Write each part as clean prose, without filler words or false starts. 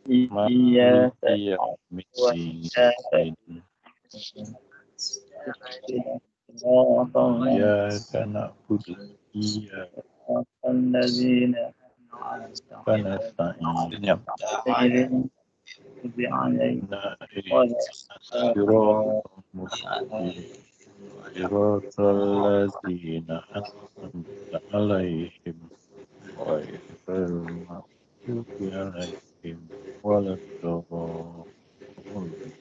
إياك إياك نعبد إياك الذين نستعين عليهم عليهم صراط مستقيم صراط الذين أنعمت عليهم غير المغضوب عليهم ولا الضالين.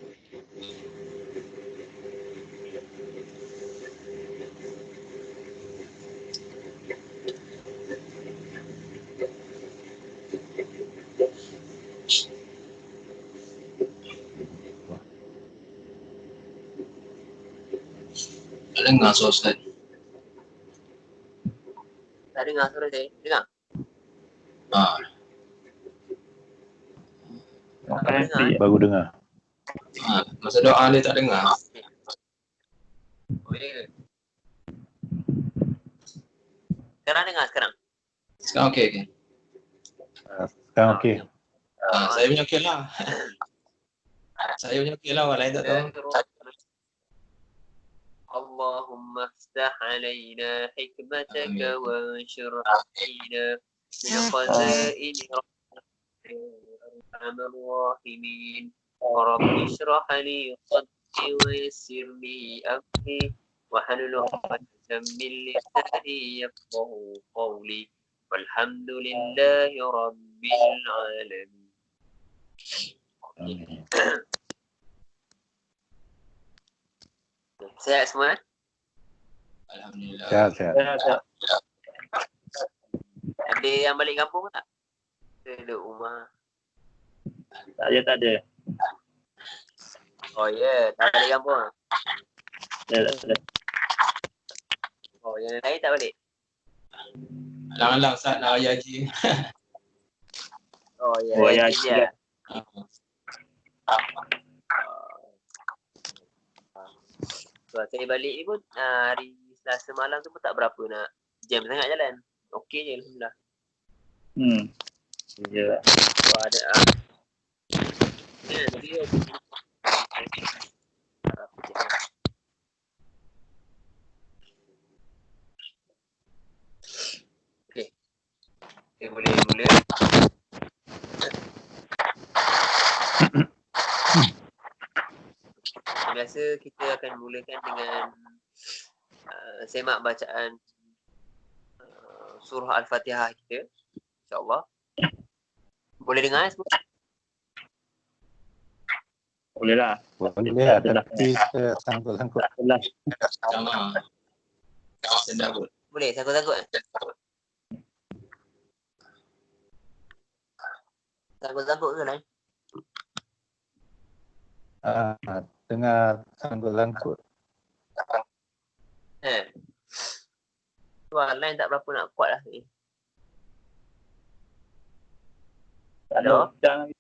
Tak dengar suara Ustaz. Tak dengar suara saya. Dengar? Baru dengar. Masa doa dia tak dengar. Oh, ya. Sekarang dengar sekarang? Sekarang okey. Sekarang okey. Saya punya okey lah. Saya punya okey lah, orang lain tak tahu. اللهم افتح علينا حكمتك وانشر علينا من خزائن رحمتك يا ارحم الراحمين رب اشرح لي صدري ويسر لي امري واحلل عقدة من لساني يفقهوا قولي والحمد لله رب العالمين. Sehat semua? Alhamdulillah. Sehat. Ada yang balik kampung tak? Duduk rumah. Tak ada. Oh ya, tak balik kampung? Tak ada. Oh, yang lain tak balik? Alang-alang Ustaz nak raya haji. Oh ya, ya. So, saya balik ni pun hari Selasa malam tu pun tak berapa nak jam sangat jalan. Okey je alhamdulillah. Ya. So, ada dia. Okey. Kita boleh mula. Biasa kita akan mulakan dengan semak bacaan surah Al-Fatihah kita, insyaAllah. Boleh dengar semua? Boleh lah. Tapi saya sangkut-sangkut. Sama. Sedap kot. Boleh, sangkut-sangkut? Sangkut-sangkut ke lain? Dengar sangkut-sangkut. Suara lain tak berapa nak kuat lah ni. Hello? Dengar?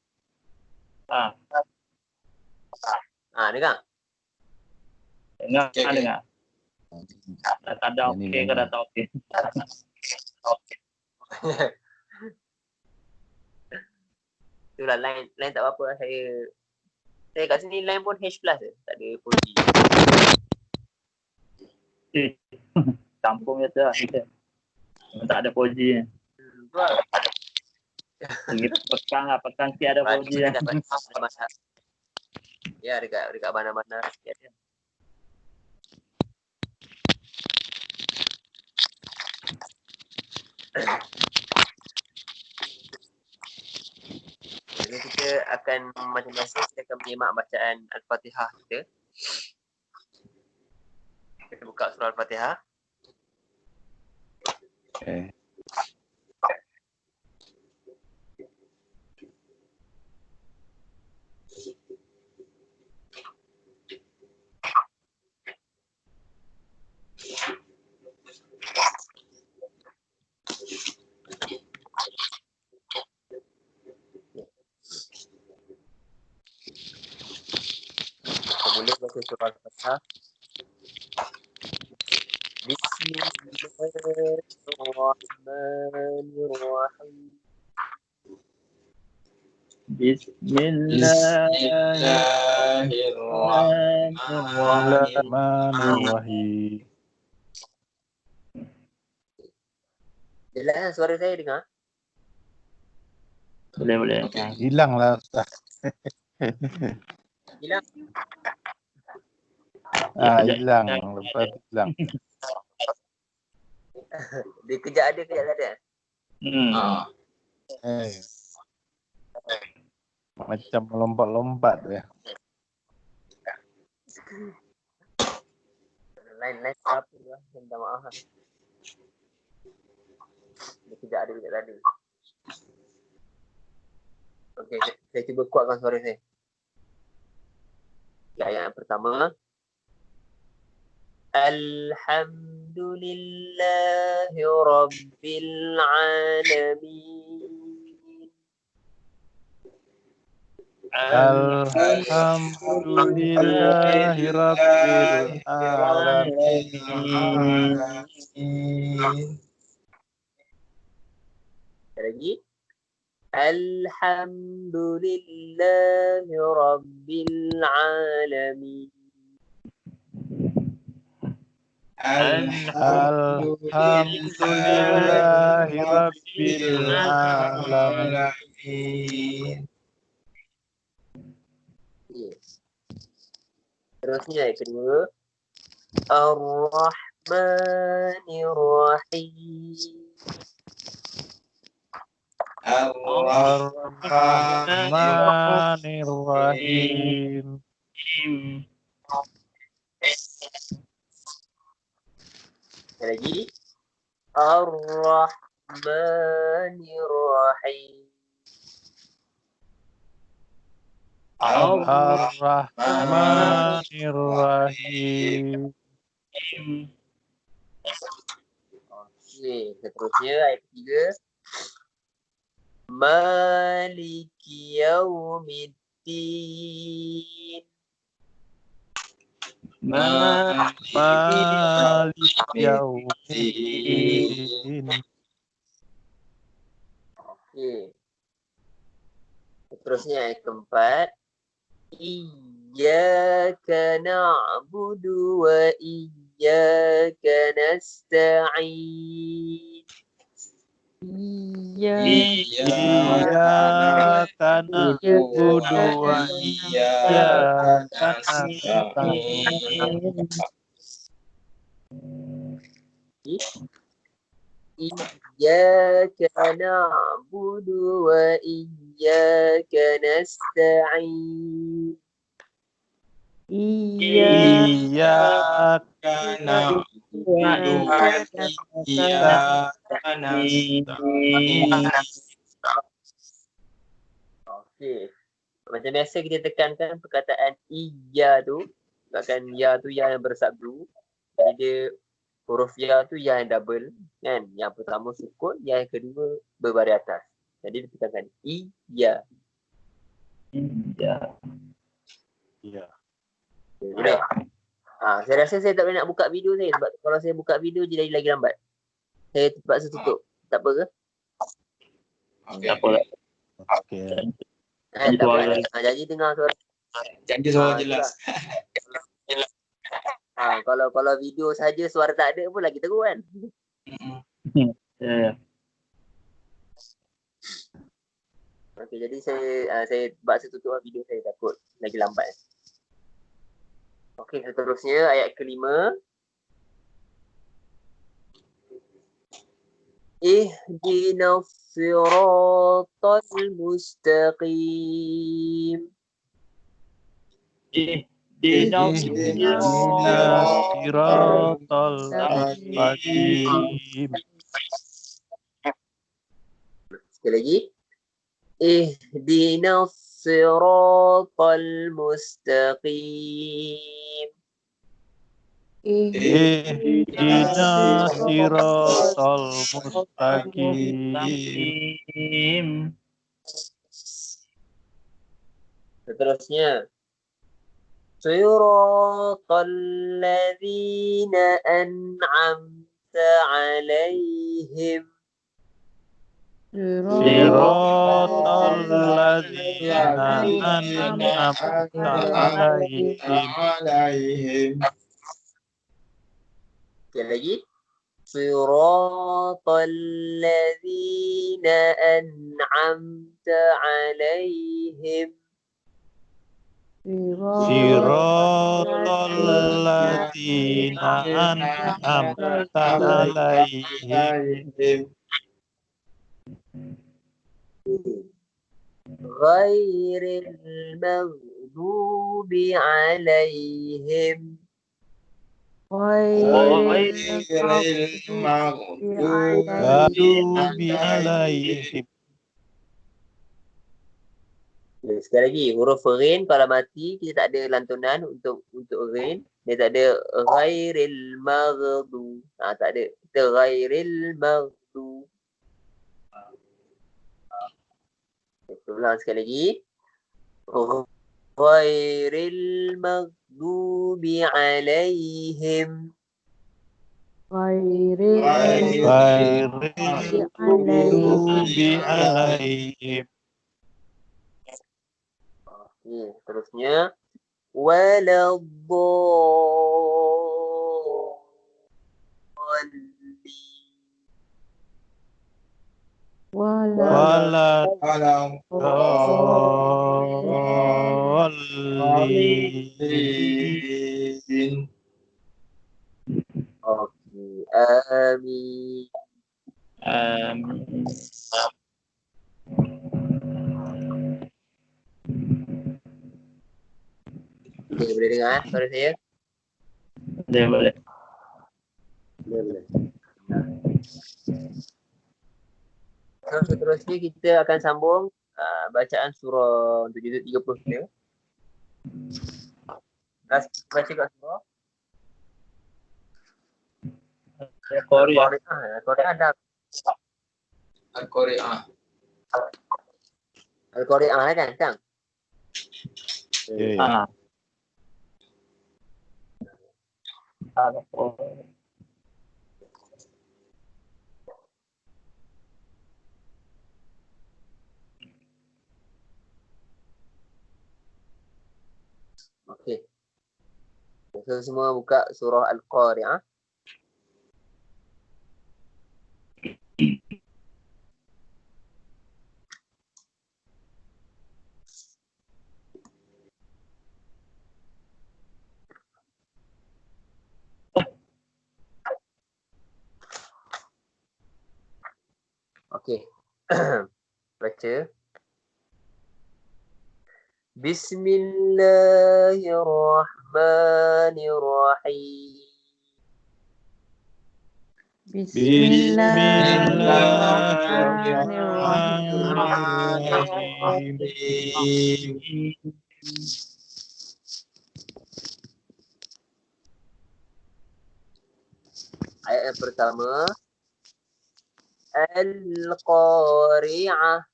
Dengar. Tak ada okey ke dah tak okey? Itulah lain tak apa-apa lah. Saya kat sini line pun H+ je. Tak ada 4G. Kampung je lah. Tak ada 4G ni. Petang sikit ada 4G lah. Ya, dekat bandar-bandar sikit je. Jadi kita akan macam biasa kita akan menyemak bacaan Al-Fatihah kita. Kita buka surah Al-Fatihah. Okay. Mula baca surah Al-Fatihah. Bismillahirrahmanirrahim. Bismillahirrahmanirrahim. Bismillahirrahmanirrahim. Jelas suara saya dengar? Boleh. Hilanglah Ustaz. Hilang? Hilang. Lepas tu hilang. Dia kejap ada, kejap tak ada. Ah, Macam melompat-lompat ya. Lain apa lah. Minta maaf lah. Dia kejap ada, kejap tak ada. Okey, saya cuba kuatkan suara saya. Ayat yang pertama. Alhamdulillahi Rabbil Alamin. Alhamdulillahi Rabbil Alamin. Lagi. Alhamdulillahi Rabbil Alamin. Alhamdulillahi Rabbil Alamin. Terusnya ayat kedua. Ar-Rahmanir-Rahim. Ar-Rahmanir-Rahim. Lagi. Ar-Rahmanir-Rahim. Ar-Rahmanir-Rahim. Okey, seterusnya ayat ketiga. Maliki Yaumiddin. Malik Yaumiddin. Okey. Seterusnya ayat keempat. Iyyaka na'budu wa iyyaka nasta'in. Iyyaka na'budu wa iyyaka nasta'in. Iyyaka na'budu wa iyyaka nasta'in. Iyyaka na'budu wa iyyaka nasta'in. Okey. Macam biasa kita tekankan perkataan iya tu. Bahkan ya tu ya yang bersabdu. Jadi dia huruf ya tu ya yang double kan. Yang pertama sukun, yang kedua berbaris atas. Jadi ditekankan iya. Ya. Boleh. Saya rasa saya tak boleh nak buka video saya sebab kalau saya buka video jadi lagi lambat. Saya terpaksa tutup. Tak apa ke? Tak apa lah. Okey. Tak apa. Jadi dengar suara. Janji suara jelas. Kalau video saja suara tak ada pun lagi teruk kan. Ya. Okey, jadi saya terpaksa tutup video saya takut lagi lambat. Okey, seterusnya ayat kelima. Ihdinas siratal mustaqim. Ihdinas siratal mustaqim. Sekali lagi. Ihdinas siratal mustaqim. Ihdinas siratal mustaqim. Seterusnya. Siratal ladzina an'amta alaihim. صراط الذين أنعمت عليهم Sekali lagi. Siratal ladzina an'amta alaihim. صراط الذين أنعمت عليهم Ghairil maghdubi alaihim. المغضوب عليهم. Sekali lagi, huruf ghin kalau mati kita tak ada lantunan untuk ghin. Dia tak ada ghairil maghdu. Tak ada. Kita ghairil maghdu. Kita ulang sekali lagi. Ghairil maghdubi alaihim. غير المغضوب عليهم Terusnya ولا الضالين. Okey, amin. Okay, boleh dengar suara saya? Boleh. Boleh. So, seterusnya kita akan sambung bacaan surah untuk juzuk 30. Baca kat surah. Korea. Al-Qari'ah ada. Al-Qari'ah. Al-Qari'ah kan, Kang? Ya. Okey. So, semua buka surah Al-Qari'ah. Okey. Baca. Bismillahirrahmanirrahim. Bismillahirrahmanirrahim. Ayat yang pertama. Al-Qari'ah.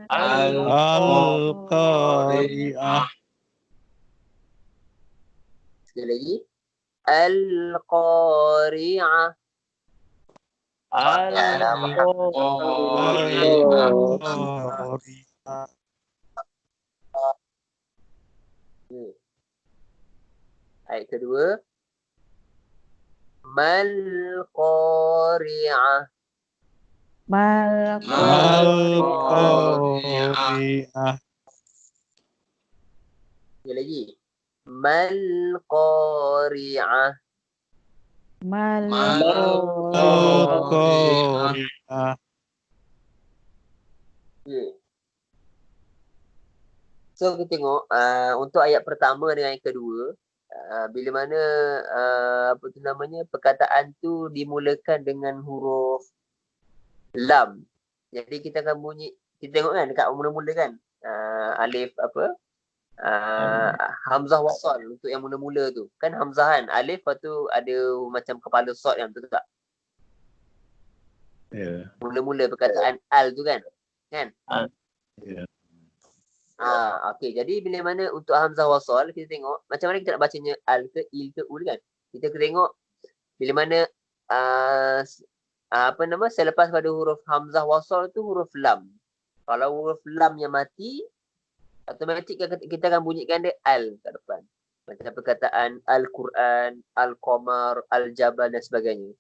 Al-Qari'ah. Sekali lagi. Al-Qari'ah. Al-Qari'ah. Ayat kedua. Mal-Qari'ah. Al-Qari'ah. Sekali lagi. Mal-Qari'ah. Al-Qari'ah. So kita tengok untuk ayat pertama dengan ayat kedua, bila mana apa tu namanya, perkataan tu dimulakan dengan huruf lam. Jadi kita akan bunyi, kita tengok kan dekat mula-mula kan, alif apa, hamzah wasal untuk yang mula-mula tu. Kan hamzah kan, alif lepas tu ada macam kepala sod yang betul tak? Ya. Mula-mula perkataan al tu kan? Kan? Ya. Okey. Jadi bila mana untuk hamzah wasal, kita tengok macam mana kita nak bacanya al ke il ke ul kan? Kita tengok bila mana selepas pada huruf hamzah wasal tu huruf lam. Kalau huruf lam yang mati, automatik kita akan bunyikan dia al kat depan. Macam perkataan Al-Quran, Al-Qamar, Al-Jabal dan sebagainya.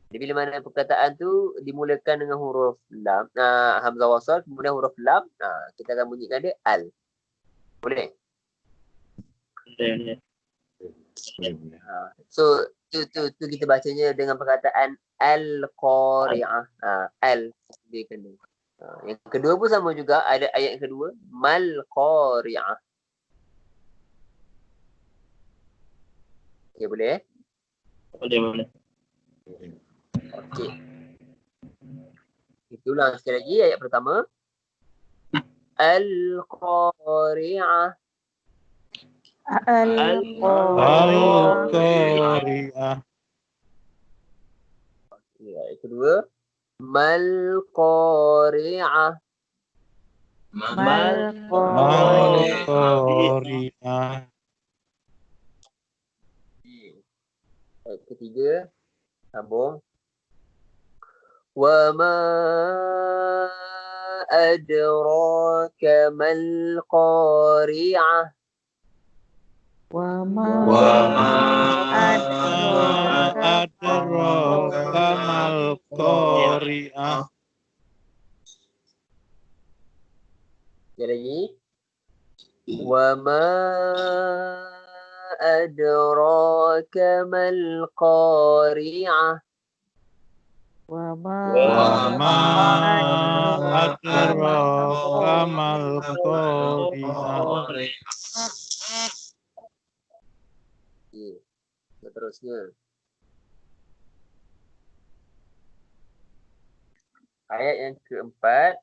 Jadi bila mana perkataan tu dimulakan dengan huruf lam, hamzah wasal, kemudian huruf lam, kita akan bunyikan dia al. Boleh? Boleh. So tu kita bacanya dengan perkataan al-qari'ah. Al dia kena. Yang kedua pun sama juga, ada ayat yang kedua, mal qari'ah. Okay, boleh? Boleh. Okey. Kita ulang sekali lagi ayat pertama. Al-qari'ah. Al-Qari'ah. Ayat kedua. Mal qari'ah. Al-Qari'ah. Ayat ketiga. Sambung. Wa ma adraka mal qari'ah. Wa ma Adraka mal qari'ah. Sekali lagi. Wa ma adraka mal qari'ah. wa ma Ma adraka mal qari'ah. Okey. Seterusnya. Ayat yang keempat.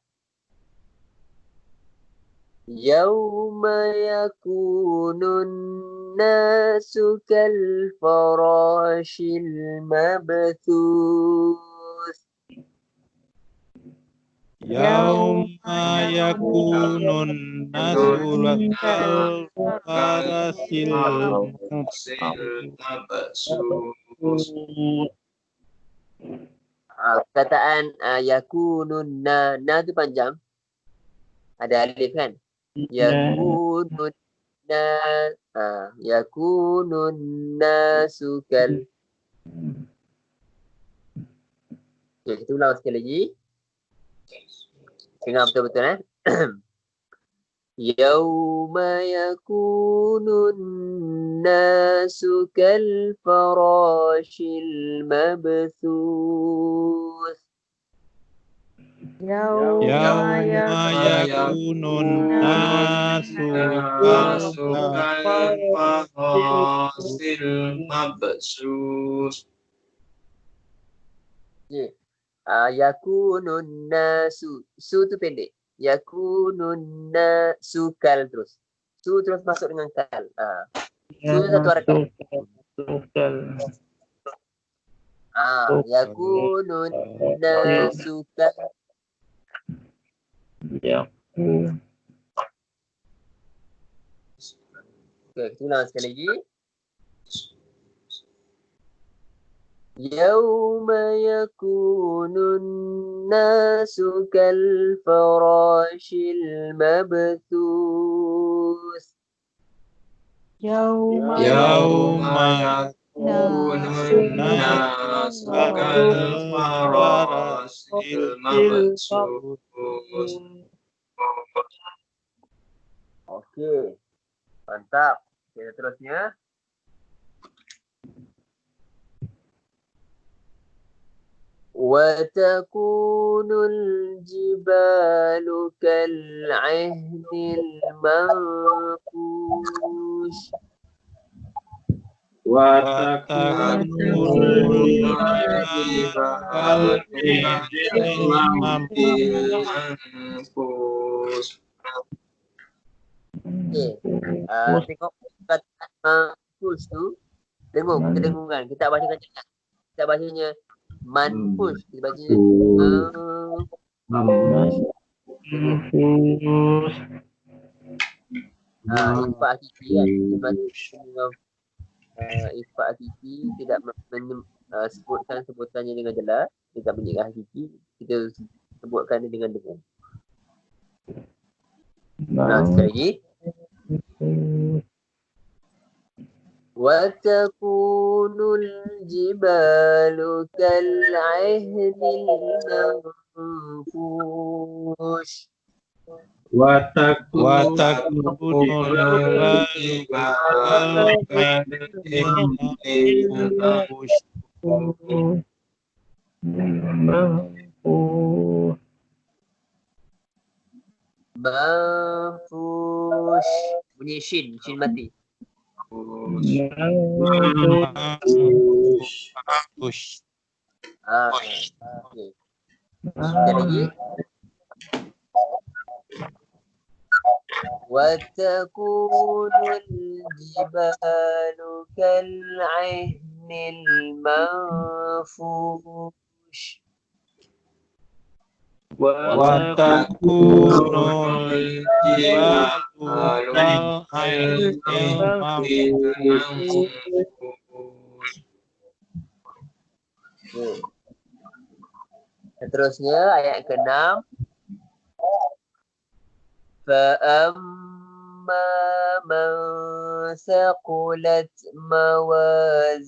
Yauma yakunun nasu kal farashil mabthus. Yauma yakunun nasu kal farasil Perkataan yakunun na tu panjang. Ada alif kan? Yakunun yakunun nasu kal. Okay, kita ulang sekali lagi. Dengar betul-betul Yauma yakunun nasu kal farashil mabthus. Yauma yakunun nasu Okay. Yakunun nasu. Su tu pendek. Yakunun nasu kal terus. Su terus masuk dengan kal. Su satu harakat. Yakunun nasu kal. Okay, kita ulang sekali lagi. Yauma yakunun nasu kal farashil mabthus. Yauma yakunun nasu kal farasil mabthus. Okey. Mantap. Okay, seterusnya. وتكون الجبال كالعهن المنفوش. وتكون Tengok kata manfush tu. Dengung, kita dengungkan. Kita bacakan cepat. Kita bacanya manfush. Kita bacanya Ifa hakiki kan. Ifa hakiki tidak sebutkan sebutannya dengan jelas, dia tak bunyi hakiki, kita sebutkan dia dengan dengung. Sekali lagi. وتكون الجبال كالعهن المنفوش Watakun منفوش bunyi shin mati. Okay. Sekali lagi. وتكون الجبال كالعهن المنفوش Watakun Seterusnya ayat ke-6. فَأَمَّا مَنْ ثَقُلَتْ مَوَازِينُهُ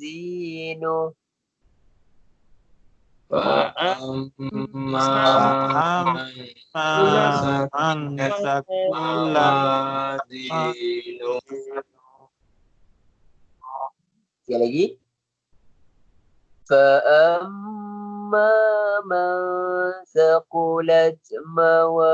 Sekali lagi. فَأَمَّا مَنْ ثَقُلَتْ مَوَازِينُهُ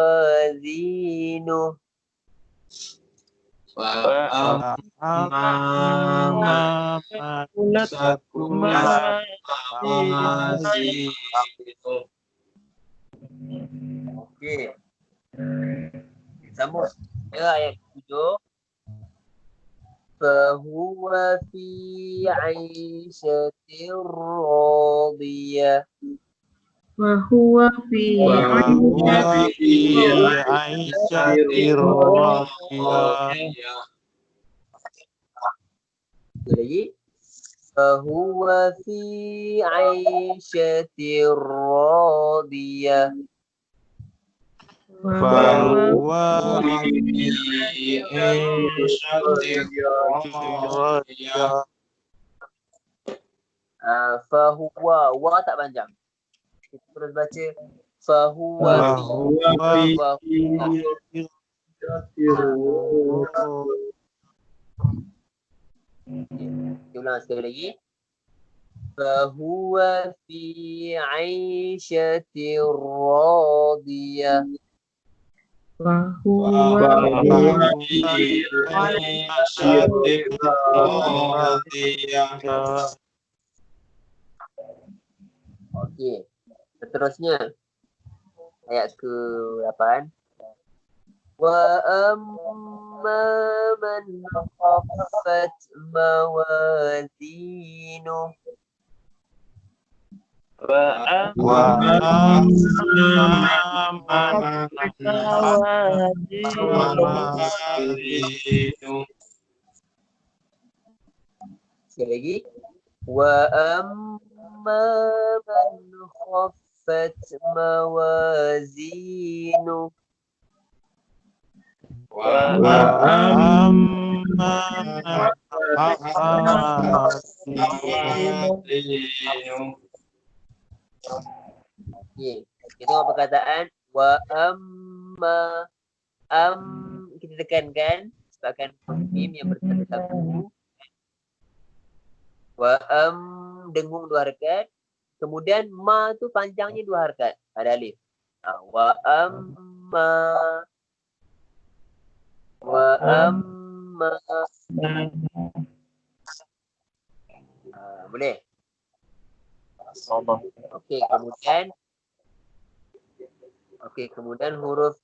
Okey. Sambung. Ayat 7. فهو في عيشة راضية وهو في lagi. فهو في عيشة راضية fahuwa wa tak panjang. Kita terus baca fahuwa Kita ulang sekali lagi. Fahuwa fi 'aishatir radiyah. Okey. Seterusnya ayat ke-8. Wa amma man khaffat mawazinuh Sekali lagi. Wa amma man khaffat mawazinuh Okey, kita tengok perkataan wa amma kita tekankan sebabkan mim yang bersatu sabu. Wa dengung 2 harakat. Kemudian ma tu panjangnya 2 harakat. Ada alif. Wa amma boleh. Kemudian huruf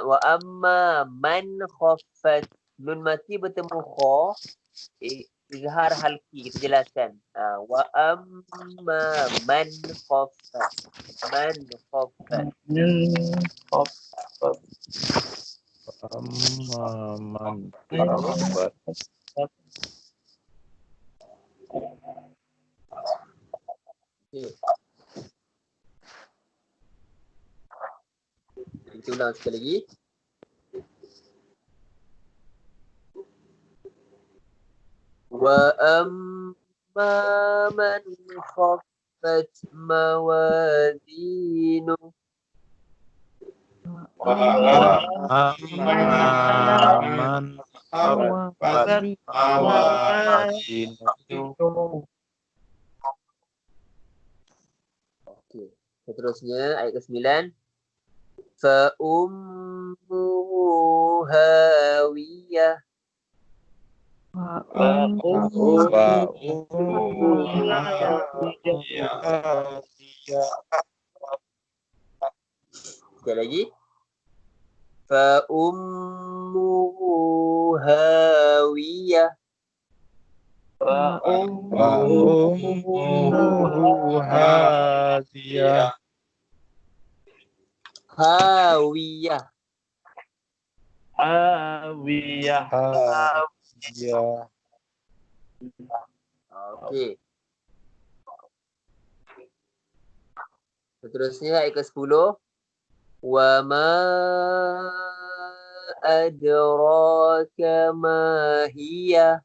wa amma man khaffat nun mati bertemu kha izhar halki kita jelaskan. Wa amma man khaffat Okey. Kita ulang sekali lagi. Wa amma man khaffat mawazinu. Aman Okey. Seterusnya ayat ke-9. Fa ummuhu hawiyah. Sekali lagi. Fa ummuhu hawiyah. Hadiah. Hawiyah. Awiyah. Hadiah. Okey. Seterusnya ayat ke-10. Wa ma adraka ma hiya.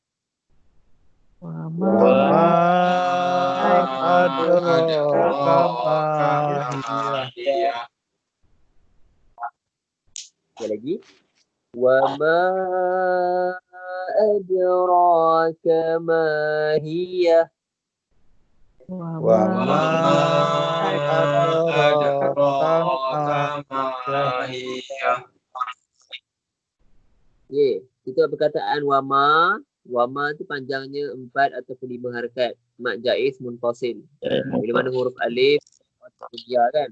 Sekali lagi. Wa ma adraka ma hiya. Okey, kita perkataan wama. Wama tu panjangnya 4 ataupun 5 harakat. Mat jaiz munfasil. Bila mana huruf alif atau ya kan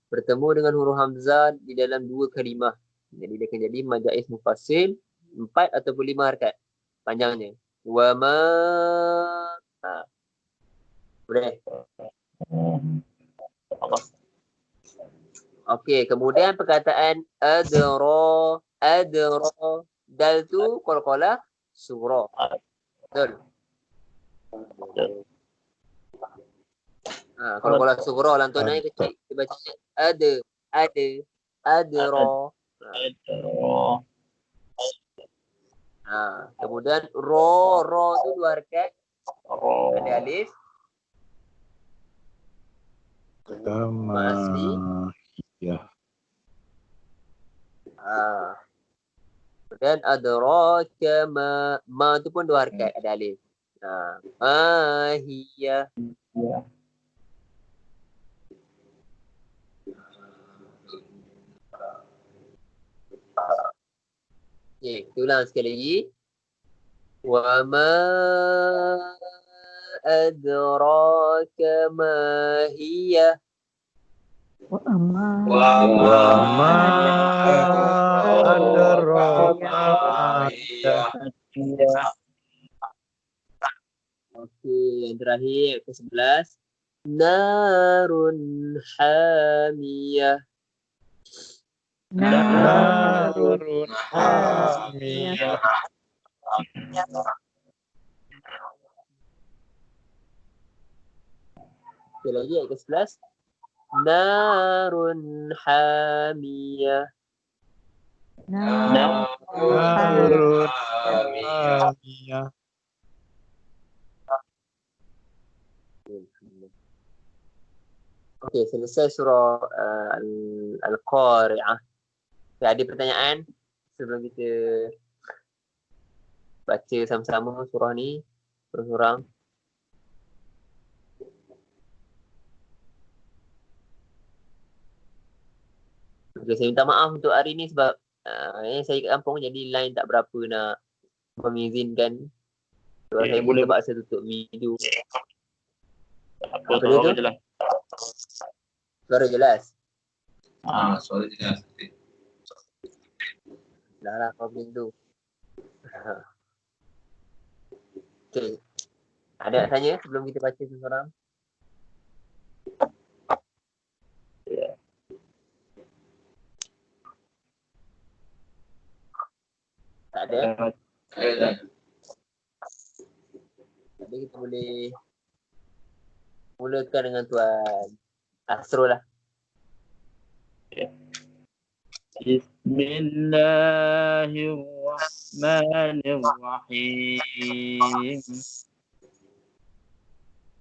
bertemu dengan huruf hamzah di dalam 2 kalimah. Jadi dia akan jadi mat jaiz munfasil 4 ataupun 5 harakat panjangnya. Wama. Boleh. Okey, kemudian perkataan adra. Dal tu qalqalah surah. Betul. Qalqalah surah lantunan kecil kita baca adra. Kemudian ro tu 2 harakat. Ada alif. Asli. Ya. Dan adraka ma tu pun 2 harakat ada alif. Ma hiya. Okey, kita ulang sekali lagi. Wa ma adraka ma hiya. Okey, yang terakhir ke-11. Narun hamiyah. Narun hamiyah. Sekali lagi ayat ke-11. Narun hamiyah. Narun hamiyah. Okey, selesai surah Al-Qari'ah. Ada pertanyaan sebelum kita baca sama-sama surah ni seorang-seorang? Okay, saya minta maaf untuk hari ni sebab saya kat kampung jadi line tak berapa nak mengizinkan. So, saya boleh terpaksa tutup video. Apa dia tu? Jelas. Suara jelas? Suara jelas. Dah lah problem tu. Okay. Ada nak tanya sebelum kita baca seorang? Tak ada? Ada. Jadi kita boleh Mulakan dengan Tuan Asrul lah. Bismillahirrahmanirrahim.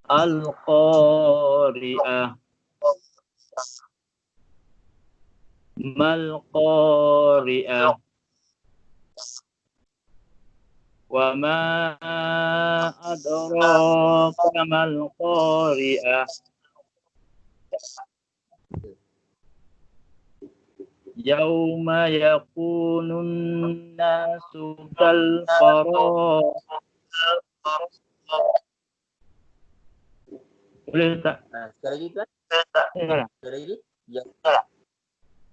Al-Qari'ah. Mal-Qari'ah. Wa ma adraka mal-Qari'ah. Yauma yakunun nasu kal-farar. Boleh tak? Sekali lagi Tuan. Sekali Sekali lagi. Ya.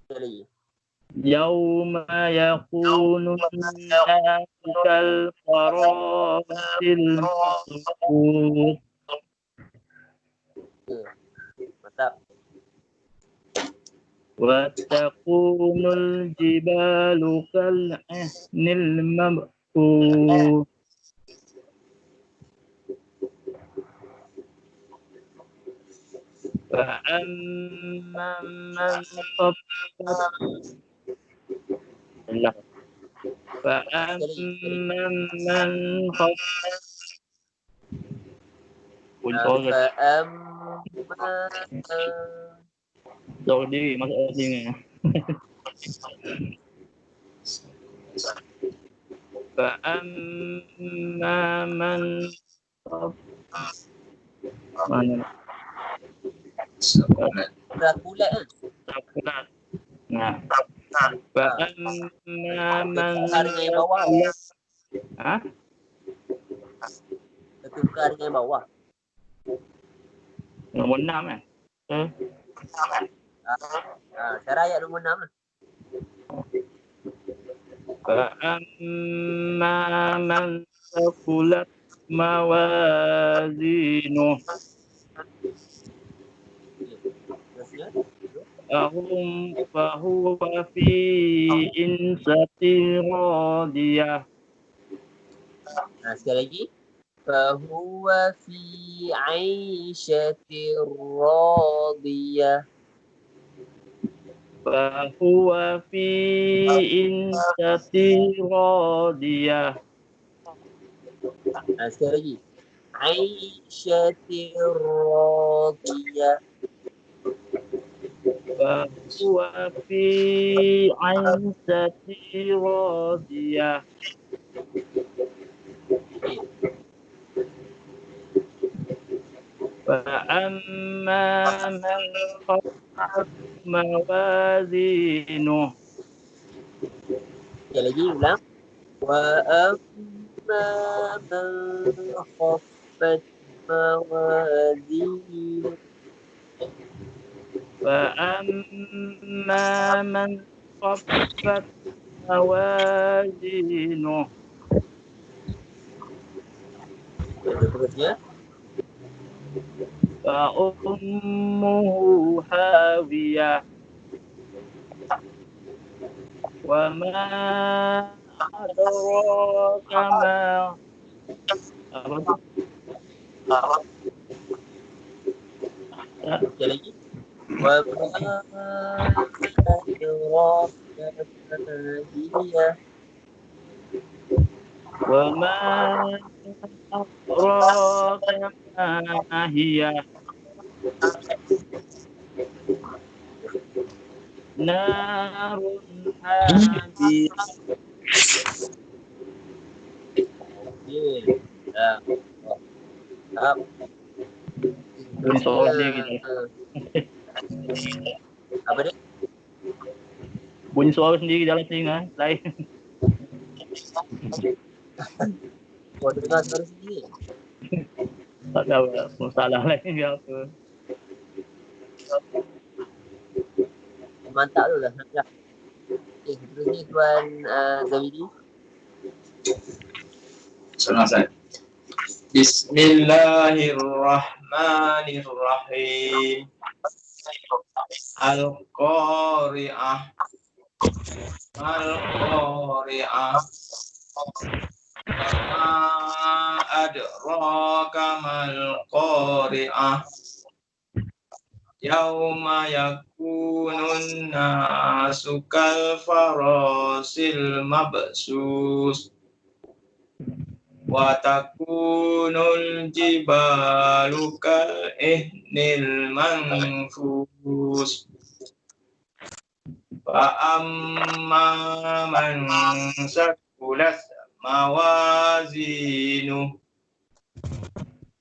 Sekali lagi. Yauma yakunun nasu kal-farasil mabthus. Mantap. Wa takunul jibalu kal'ihnil mabthus. فأما من خفت فأما من خفت Tahu diri masuk sini. فأما من خفت mana? Rakulat kan? Rakulat. Nah. Fa'amma man Harga yang bawah. Ha? Tukar dengan yang bawah. Nombor 6 kan? Cara ayat nombor 6 lah. Fa'amma man thaqulat mawazinuh. Fahuwa fi insatin radiyah. Sekali lagi. Fahuwa fi 'aishatin radiyah. Fahuwa fi insatin radiyah. Sekali lagi. 'Aishatin radiyah. Fahuwa fi 'aishatin radiyah. Fa'amma man khaffat mawazinuh. Sekali lagi ulang. Wa amma man khaffat mawazinuh. فأما من خفت موازينه Terusnya. فأمه هاوية وما أدراك ما Sekali lagi. Wa ma adraka ma وما أدراك ما هي نار حامية. Bunyi suara dia gitu. Apa dia? Bunyi suara sendiri dalam telinga lain. Kau dengar suara sendiri? Tak tahu masalah lain ke apa. Mantap tu lah. Okay, terusnya Tuan Zawidi. Salam saya. Bismillahirrahmanirrahim. Al-Qari'ah. Al-Qari'ah. Ma adraka mal-Qari'ah. yauma yakunun nasu kal farasil mabsus wa takunul jibalu kal ihnil manfus fa amma man sakulat mawazinu.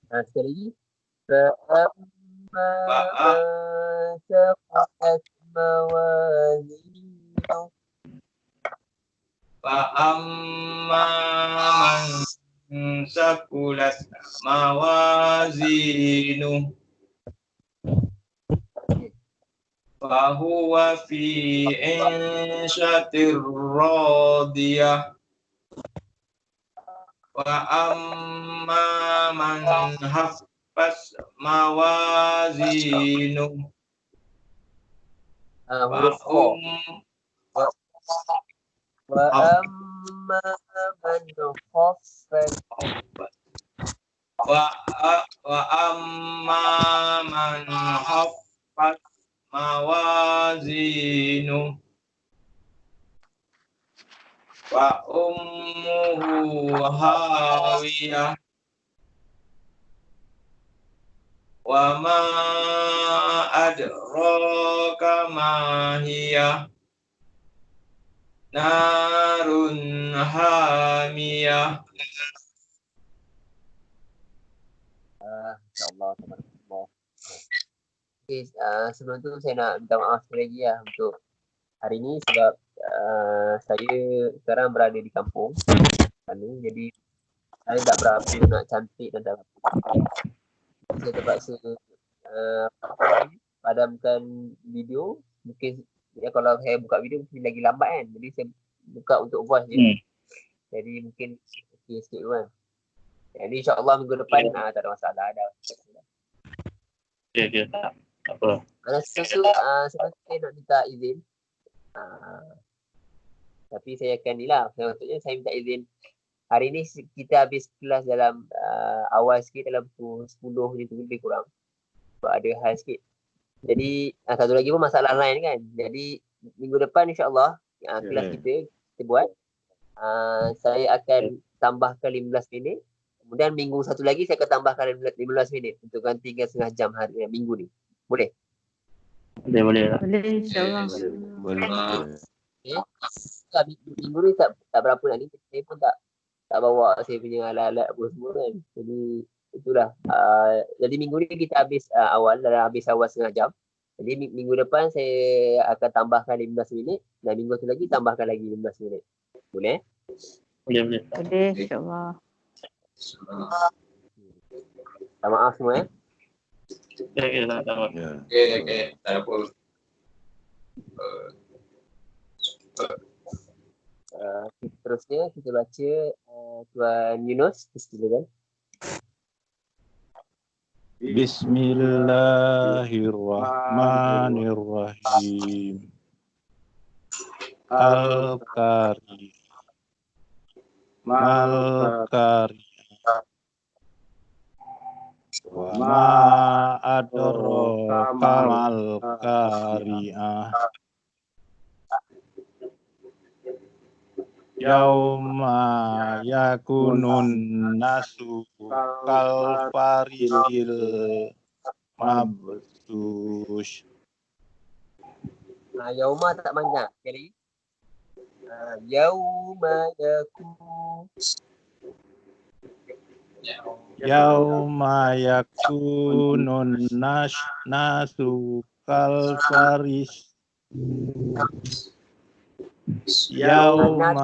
Sekali lagi. Fa'amma man saqulat mawazinu. Fa'amma man sakulat mawazinu fahuwa fi 'ishatir radiyah wa amma man haffaz mawazinu Huruf kha. Wa amma man khaffat wa amma man haffaz mawazinu wa ummuhu hawiyah wa ma adraka ma hiya narun hamiyah. InsyaAllah. Okay, sebelum tu saya nak minta maaf sekali lagi lah untuk hari ni sebab saya sekarang berada di kampung sana, jadi saya tak berapa nak cantik dan tak berapa. Saya terpaksa padamkan video. Mungkin ya, kalau saya buka video mungkin lagi lambat kan, jadi saya buka untuk voice je. Jadi mungkin okey sikit kan. Jadi insyaAllah minggu depan tak ada masalah dah. Okay, tak apa. Sebab saya nak minta izin. Tapi saya akan ni lah. Maksudnya saya minta izin. Hari ni kita habis kelas dalam awal sikit, dalam pukul 10 ni tu lebih kurang. Sebab ada hal sikit. Jadi satu lagi pun masalah lain kan. Jadi minggu depan insyaAllah kelas kita buat. Saya akan tambahkan 15 minit. Kemudian minggu satu lagi saya akan tambahkan 15 minit untuk gantikan setengah jam hari minggu ni. Boleh? Boleh lah. Boleh, insyaAllah. Boleh. Minggu ni tak berapa nak ni. Saya pun tak bawa saya punya alat-alat apa semua kan. Jadi itulah. Jadi minggu ni kita habis awal setengah jam. Jadi minggu depan saya akan tambahkan 15 minit. Dan minggu tu lagi tambahkan lagi 15 minit. Boleh? Boleh. Boleh, insyaAllah. Minta maaf semua Okay, tak apa. Okay, tak apa. Terusnya kita baca Tuan Yunus. Silakan. Bismillahirrahmanirrahim. Al-Qari. Mal-Qari. Wa ma adraka mal-qari'ah. Yauma yakunun nasu kal farisil mabsus. Yauma tak banyak. Sekali. Yauma yakun. Yauma yakunun nasu kal faris. Yauma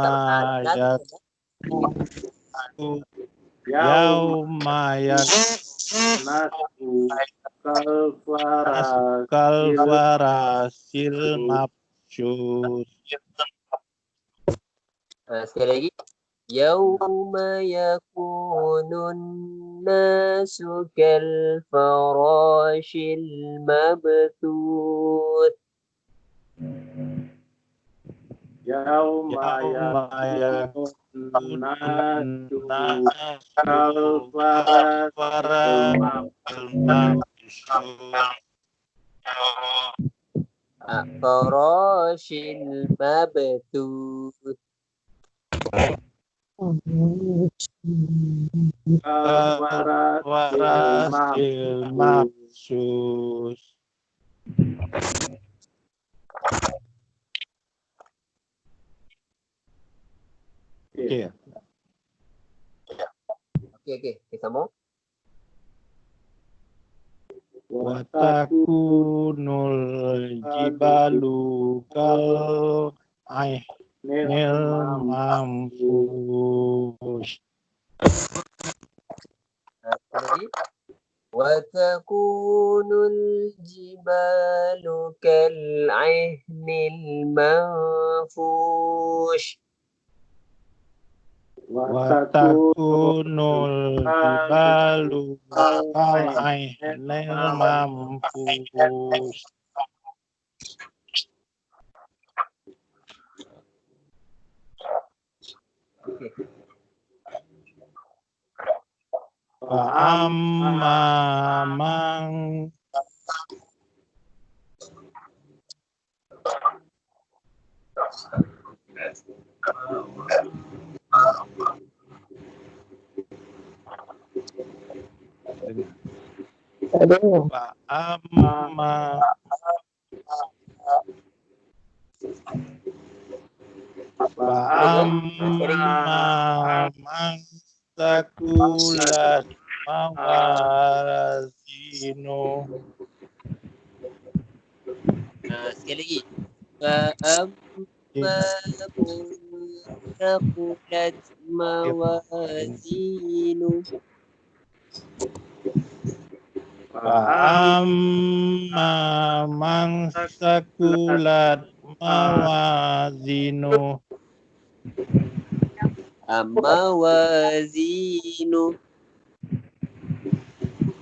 kal farasil mabsus. Sekali lagi. Yauma yakunun nasu kal farashil mabthut. Yauma yakunun nasu kal farasil mabsus. Farashil mabthut. Warasil mabsus. Okey. Okey, sambung. Watakunul jibalu kal ainil mamfush. Lagi. Wa takunul jibalu kal aihnil manfush. Watakunul jibalu kal ainil mamfush. Wa amma man wa amma man takulat mawazinu. Sekali lagi. Fa amma thaqulat mawazinu. Amma man takulat mawazinu. Mawazinu.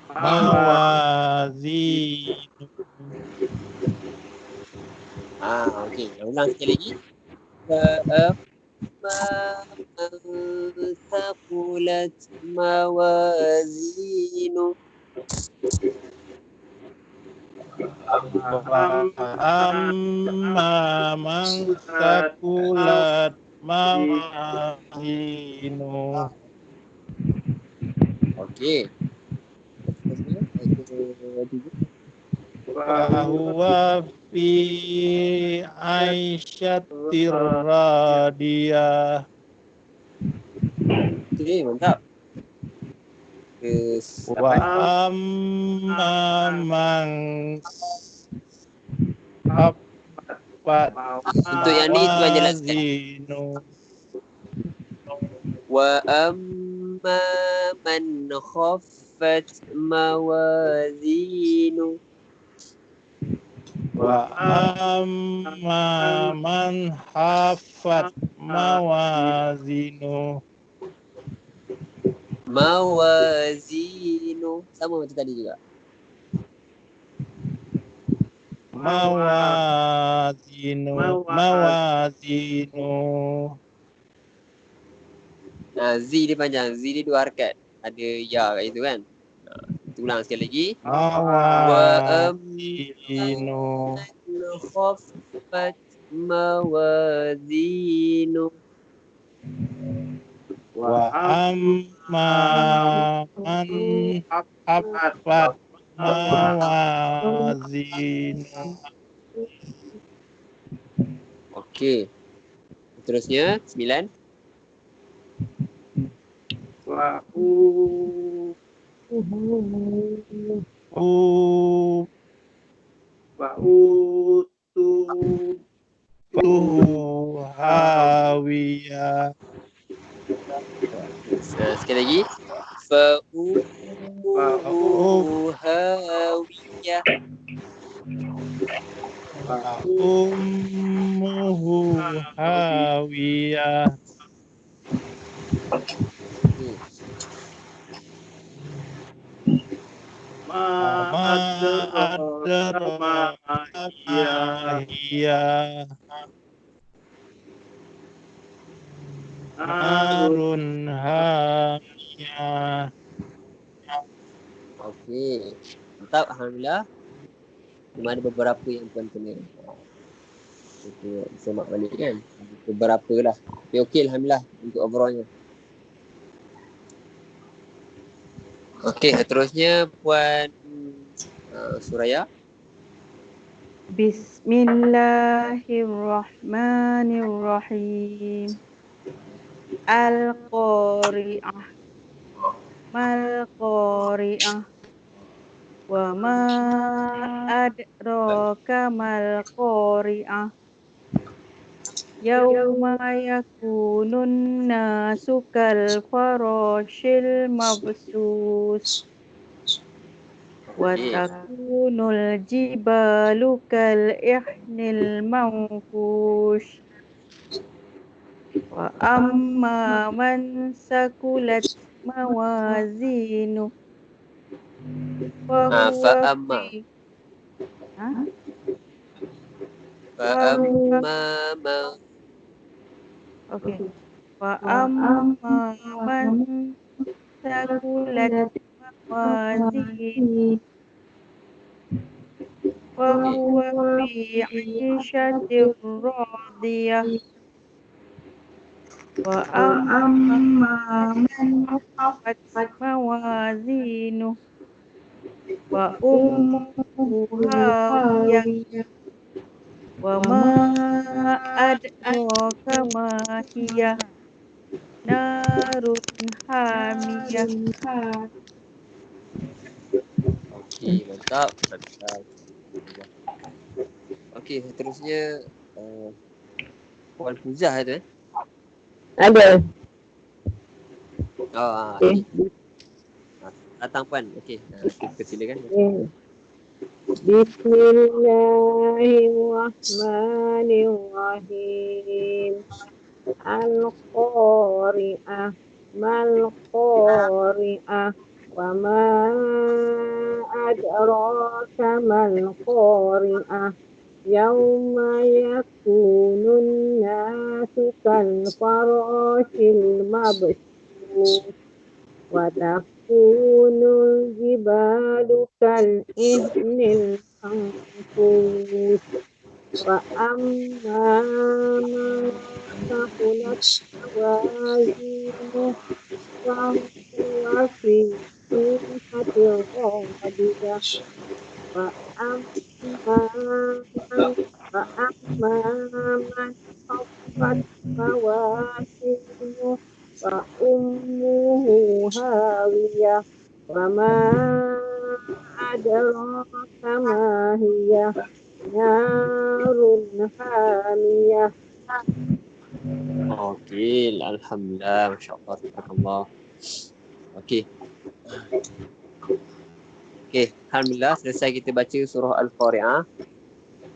Mawazinu. Okey. Ulang sekali lagi. Fa amma thaqulat mawazinu. Amma man takulat mawazinu. Okey. Seterusnya ayat ke-3. Fahuwa fi aisyatir radiyah. Okey, mantap. Wa Ke-8. amma man khaffat Untuk yang ni tuan jelaskan. mawazinu. Wa amma man khaffat mawazinu. Wa amma man khaffat mawazinu. Mawazinu. Sama macam tadi juga. Mawazinu. Z dia panjang. Z dia 2 harakat. Ada ya kat situ kan. Kita ulang sekali lagi. Mawazinu. Khaffat mawazinu. Wa amma man khaffat mawazinu. Okey. Seterusnya 9. Hawiyah. Sekali lagi. Fa ummuhu hawiyah. Ummuhu hawiyah. Ma adraka ma hiya. Narun hamiyah. Okey. Mantap, alhamdulillah. Cuma ada beberapa yang tuan kena semak balik kan. Beberapa lah. Tapi okey alhamdulillah untuk overallnya. Okey, seterusnya Puan Suraya. Bismillahirrahmanirrahim. Al-Qari'ah. Mal-Qari'ah. Wa ma adraka mal-Qari'ah. Yawma yakunun nasu kal farashil mabsus. Wa takunul jibalu kal ihnil manfush. Wa amma man sakulat mawazinu Fa fahuwa amma. fi Fa fahuwa amma ma. okay. Wa amma man sakulat mawazinu fahuwa fi 'ishatir radiyah. Wa amma man khaffat mawazinu wa ummuhu hawiyah. Wa ma adraka ma hiya narun hamiyah. Okey, mantap. Okey, seterusnya Puan Fuzah tu Ada. okey. Datang Puan. Okey, kita silakan. Bismillahirrahmanirrahim. Al-Qari'ah. Mal-Qari'ah. Wa ma adraka mal-Qari'ah. Yawma yakunun nasu kal farashil mabsus. Wa takunul jibalu kal ihnil manfush. Wa amma man thaqulat mawazinu fa huwa fi 'ishatin radiyah. Wa amma man khaffat mawazinu fa ummuhu hawiyah. Wa ma adraka ma hiya narun hamiyah. Okey, alhamdulillah, masya-Allah, tabarakallah. Okey. Okey, alhamdulillah selesai kita baca surah Al-Qari'ah.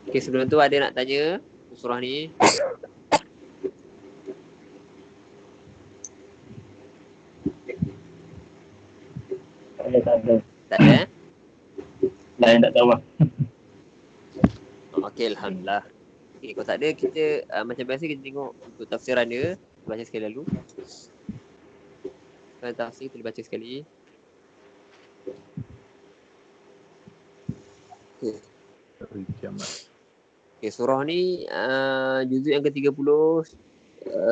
Okey, sebelum tu ada nak tanya surah ni? Tak ada. Tak ada? Lain tak tahu. Okey, alhamdulillah. Okey, kalau tak ada kita macam biasa kita tengok untuk tafsiran dia, baca sekali lalu. Kalau tafsir kita baca sekali. Okey. Okey, surah ni juzuk yang ke-30.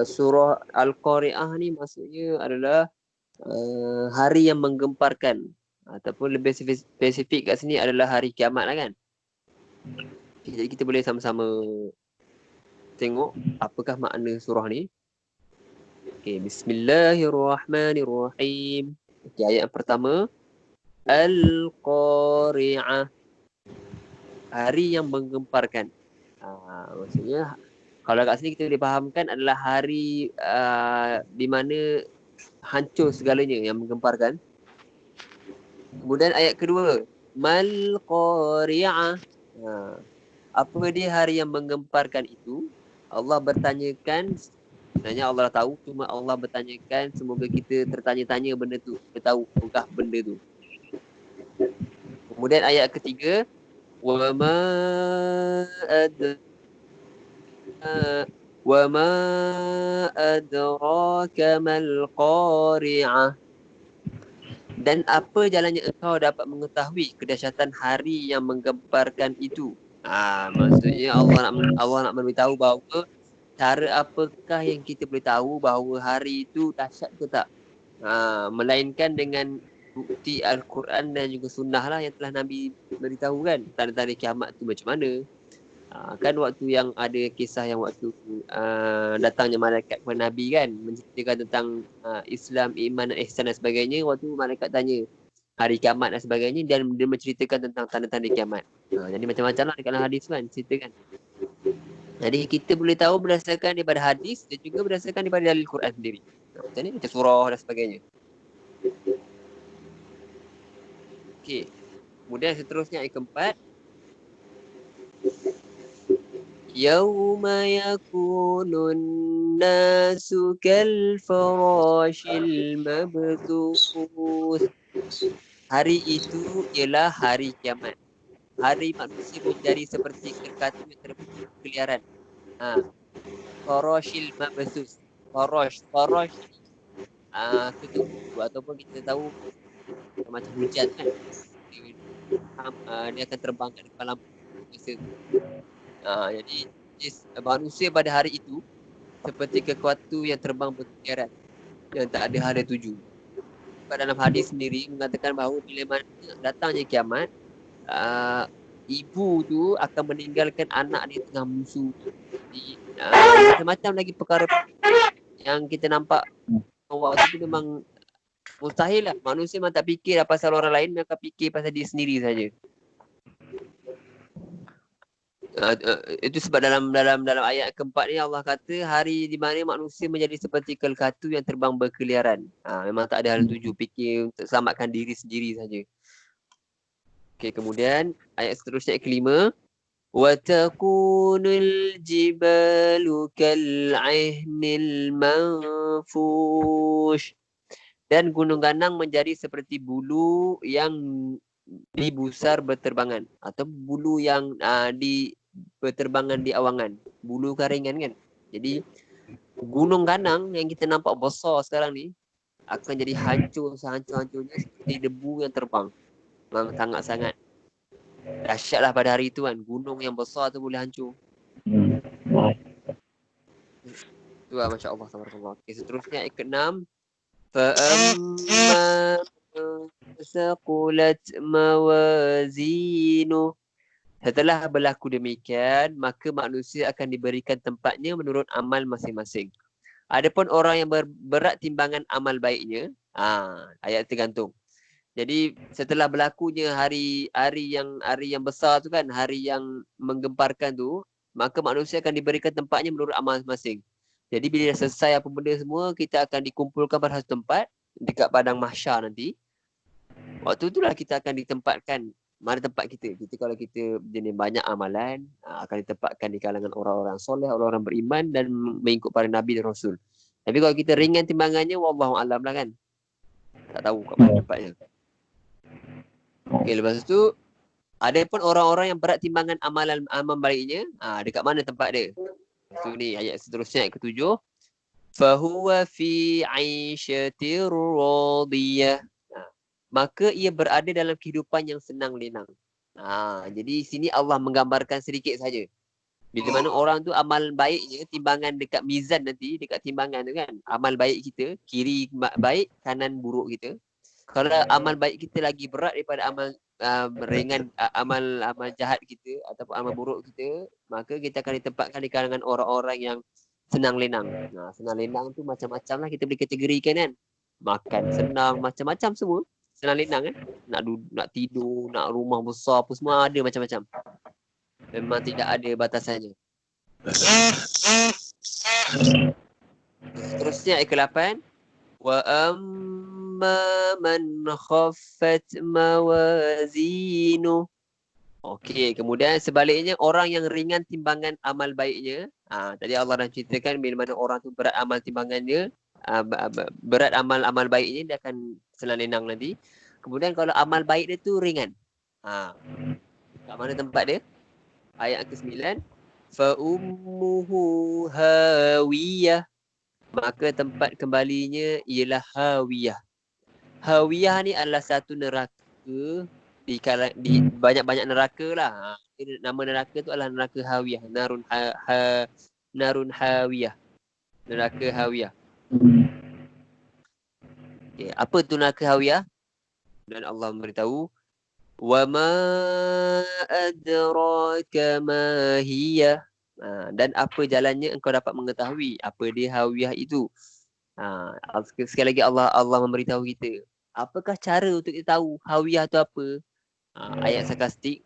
Surah Al-Qari'ah ni maksudnya adalah hari yang menggemparkan, ataupun lebih spesifik kat sini adalah hari kiamat lah kan. Okay, jadi kita boleh sama-sama tengok apakah makna surah ni. Okay, Bismillahirrahmanirrahim. Okay, ayat yang pertama, Al-Qari'ah, hari yang menggemparkan. Maksudnya kalau kat sini kita boleh fahamkan adalah hari di mana hancur segalanya, yang menggemparkan. Kemudian ayat kedua, Mal-Qari'ah. Apa dia hari yang menggemparkan itu? Allah bertanyakan, sebenarnya Allah dah tahu, cuma Allah bertanyakan semoga kita tertanya-tanya benda tu, kita tahu apakah benda tu. Kemudian ayat ketiga, wa ma adraka mal qari'ah. Dan apa jalannya engkau dapat mengetahui kedahsyatan hari yang menggemparkan itu? Maksudnya Allah nak memberitahu bahawa cara apakah yang kita boleh tahu bahawa hari itu dahsyat ke tak? Melainkan dengan bukti Al-Quran dan juga sunnah lah yang telah Nabi beritahu kan. Tanda-tanda kiamat tu macam mana? Kan waktu yang ada kisah yang waktu datangnya malaikat kepada Nabi kan, menceritakan tentang Islam, iman dan ihsan dan sebagainya. Waktu malaikat tanya hari kiamat dan sebagainya, dan dia menceritakan tentang tanda-tanda kiamat. Jadi macam-macam lah dekat dalam hadis kan, ceritakan. Jadi kita boleh tahu berdasarkan daripada hadis dan juga berdasarkan daripada dalil Quran sendiri. Macam ni, macam surah dan sebagainya. Okey. Kemudian seterusnya ayat keempat. Yauma yakunun nasu kal farashil mabthus. Hari itu ialah hari kiamat. Hari manusia menjadi seperti kerkatu yang berkeliaran. Farashil mabthus. Farash ketubuh ataupun kita tahu macam hujan kan. Dia akan terbang ke depan lampu masa tu. Jadi manusia pada hari itu seperti kekuatu yang terbang berkeliaran yang tak ada hari tuju. Dalam hadis sendiri mengatakan bahawa bila mana datangnya kiamat, ibu tu akan meninggalkan anak dia tengah musuh. Jadi macam-macam lagi perkara yang kita nampak waktu tu memang mustahil lah. Manusia memang tak fikir pasal orang lain, mereka fikir pasal dia sendiri saja. Itu sebab dalam ayat keempat ni Allah kata hari di mana manusia menjadi seperti kelkatu yang terbang berkeliaran. Memang tak ada hal tuju, fikir untuk selamatkan diri sendiri saja. Okey, kemudian ayat seterusnya ayat kelima. Wa takunul jibalu kal'ihnil manfush. Dan gunung ganang menjadi seperti bulu yang dibusar berterbangan atau bulu yang berterbangan di awangan, bulu karingan kan. Jadi gunung ganang yang kita nampak besar sekarang ni akan jadi hancur sehancur-hancurnya seperti debu yang terbang. Memang sangat-sangat dahsyatlah pada hari itu kan, gunung yang besar tu boleh hancur. Tu lah, masya-Allah, tabarakallah. Okay, seterusnya ayat ke-6. فَأَمَّا ثَقُلَتْ مَوَازِينُهُ. Setelah berlaku demikian, maka manusia akan diberikan tempatnya menurut amal masing-masing. Adapun orang yang berat timbangan amal baiknya, ayat tergantung. Jadi setelah berlakunya hari yang besar tu kan, hari yang menggemparkan tu, maka manusia akan diberikan tempatnya menurut amal masing-masing. Jadi bila dah selesai apa benda semua, kita akan dikumpulkan pada satu tempat dekat padang mahsyar nanti. Waktu itulah kita akan ditempatkan mana tempat kita. Kalau kita jenis banyak amalan, akan ditempatkan di kalangan orang-orang soleh, orang-orang beriman dan mengikut para nabi dan rasul. Tapi kalau kita ringan timbangannya, wallahu alam lah kan. Tak tahu kat mana tempatnya. Okey, lepas tu ada pun orang-orang yang berat timbangan amal baiknya, dekat mana tempat dia? Itu ni ayat seterusnya ayat ke-7. Fahuwa fi 'aisyatir radiyah. Maka ia berada dalam kehidupan yang senang lenang. Jadi sini Allah menggambarkan sedikit saja. Bila mana orang tu amal baiknya, timbangan dekat mizan nanti, dekat timbangan tu kan, amal baik kita, kiri baik, kanan buruk kita. Kalau amal baik kita lagi berat daripada amal ringan, amal jahat kita ataupun amal buruk kita, maka kita akan ditempatkan di kalangan orang-orang yang senang lenang. Senang lenang tu macam-macam lah kita boleh kategorikan kan. Makan senang, macam-macam semua. Senang lenang kan. Nak tidur, nak rumah besar apa semua ada macam-macam. Memang tidak ada batasannya. Seterusnya ayat ke-8. Wa man khaffat mawazinu. Okey, kemudian sebaliknya orang yang ringan timbangan amal baiknya. Tadi Allah dah ceritakan bila mana orang tu berat amal timbangannya, berat amal baiknya, dia akan senang lenang nanti. Kemudian kalau amal baik dia tu ringan. Kat mana tempat dia? Ayat ke-9. Fa ummuhu hawiyah. Maka tempat kembalinya ialah hawiyah. Hawiyah ni adalah satu neraka di banyak-banyak neraka lah. Nama neraka tu adalah neraka Hawiyah. Narun Hawiyah. Neraka Hawiyah. Okay. Apa tu neraka Hawiyah? Dan Allah memberitahu, wa ma adraka ma hiya. Dan apa jalannya engkau dapat mengetahui apa dia Hawiyah itu. Sekali lagi Allah memberitahu kita. Apakah cara untuk kita tahu Hawiyah tu apa? Ayat sarkastik.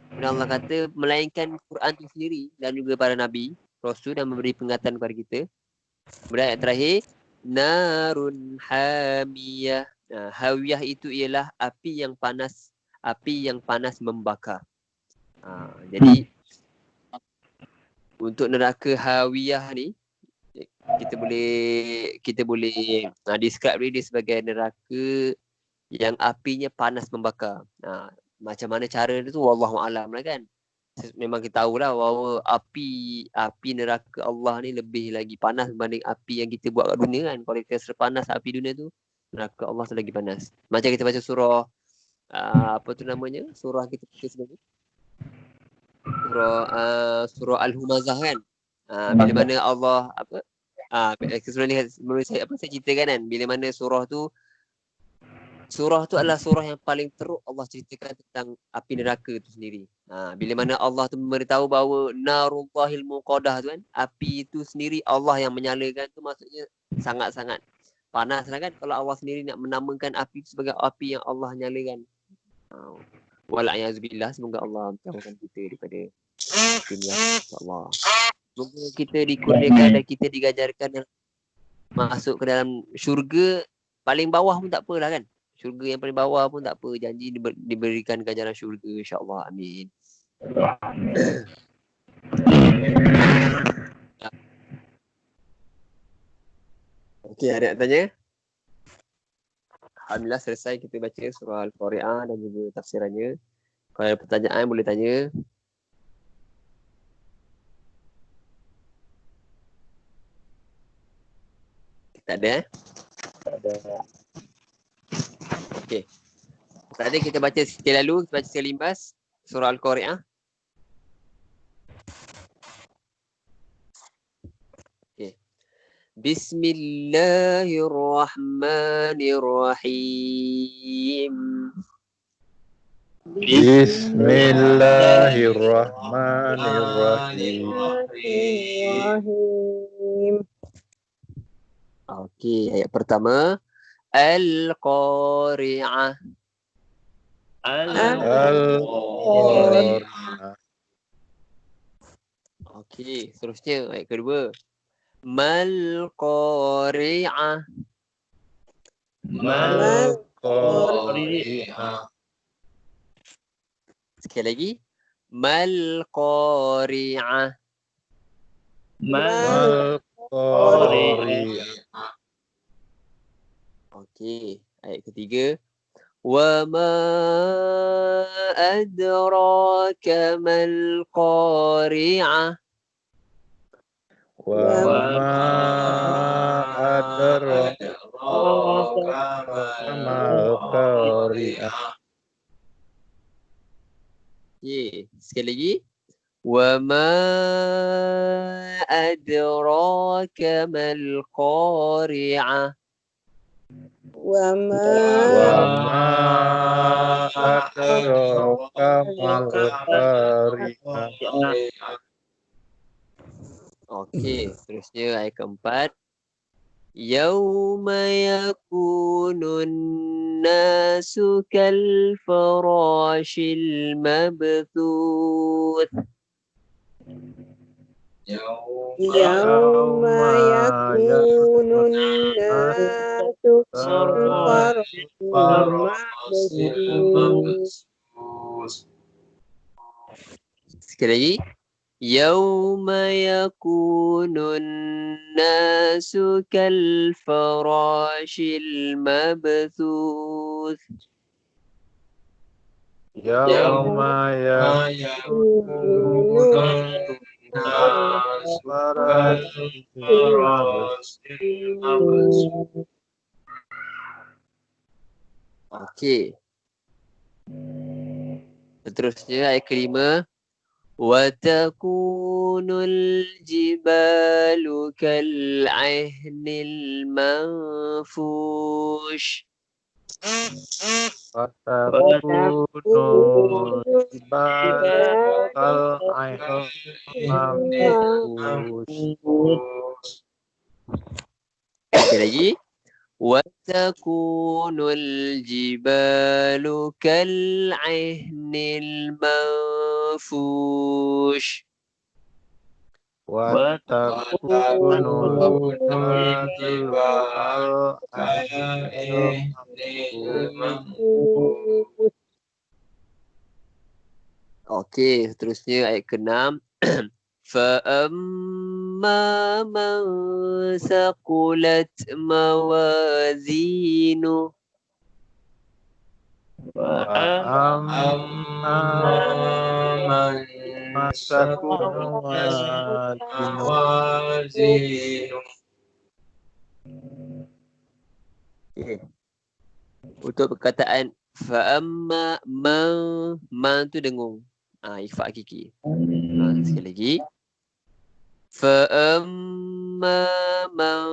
Dan Allah kata, melainkan Quran tu sendiri dan juga para Nabi, Rasul yang memberi peringatan kepada kita. Kemudian ayat terakhir, narun hamiyah. Hawiyah itu ialah api yang panas membakar. Jadi untuk neraka Hawiyah ni kita boleh describe dia sebagai neraka yang apinya panas membakar. Macam mana cara dia tu wallahu alam lah kan. Memang kita tahu lah bahawa api neraka Allah ni lebih lagi panas berbanding api yang kita buat kat dunia kan. Kalau kita sepanas api dunia tu, neraka Allah tu lagi panas. Macam kita baca surah apa tu namanya? Surah kita sebenarnya. Surah Al-Humazah kan. Bila mana Allah sebenarnya saya ceritakan kan, bila mana surah tu adalah surah yang paling teruk Allah ceritakan tentang api neraka tu sendiri. Bila mana Allah tu memberitahu bahawa narullahil muqadah tu kan, api itu sendiri Allah yang menyalakan tu, maksudnya sangat-sangat panas lah kan. Kalau Allah sendiri nak menamakan api itu sebagai api yang Allah nyalakan. Wala'ayazubillah, semoga Allah menjauhkan kita daripada dunia, insyaAllah. Semoga kita dikurniakan dan kita digajarkan masuk ke dalam syurga paling bawah pun tak apalah kan. Syurga yang paling bawah pun tak apa. Janji diberikan ganjaran syurga, insyaAllah. Amin. Okey, ada nak tanya? Alhamdulillah selesai kita baca surah Al-Qari'ah dan juga tafsirannya. Kalau ada pertanyaan boleh tanya. Tak ada Tak ada. Okey. Tadi kita baca sikit lalu, kita baca sekali limbas surah Al-Qari'ah. Okey. Bismillahirrahmanirrahim. Bismillahirrahmanirrahim. Okey, ayat pertama. Al-Qari'ah. Al-Qari'ah. Okey, seterusnya ayat kedua. Mal-Qari'ah. Mal-Qari'ah. Sekali lagi. Mal-Qari'ah. Mal-Qari'ah. Okey, ayat ketiga. Wa ma adraka mal qari'ah. Wa ma adraka mal qari'ah. Okey, sekali lagi. Wa ma adraka mal qari'ah. Wa ma adraka mal qari'ah. Okey, seterusnya ayat keempat. Yauma yakunun nasu kal farashil mabthuth. Yauma yakunun nasu kal-farashil mabthuth. Sekali lagi. Yauma yakunun nasu kal farashil mabthuth. Yauma yakunun nasu farashil mabthuth. Okey. Seterusnya ayat kelima. وَتَكُونُ الْجِبَالُ كَالْعِهْنِ الْمَنْفُوشِ Fatakunu ibadal manfush. Sekali lagi. وَتَكُونُ الْجِبَالُ كَالْعِهْنِ الْمَنْفُوشِ Watakunu ibadal manfush. Okey, seterusnya ayat ke-6. فَأَمَّا مَنْ ثَقُلَتْ مَوَازِينُهُ Amma masakunu Wazinu. Okay. Untuk perkataan fa'amma man tu dengung. Ifa hakiki. Sekali lagi. Fa'amma man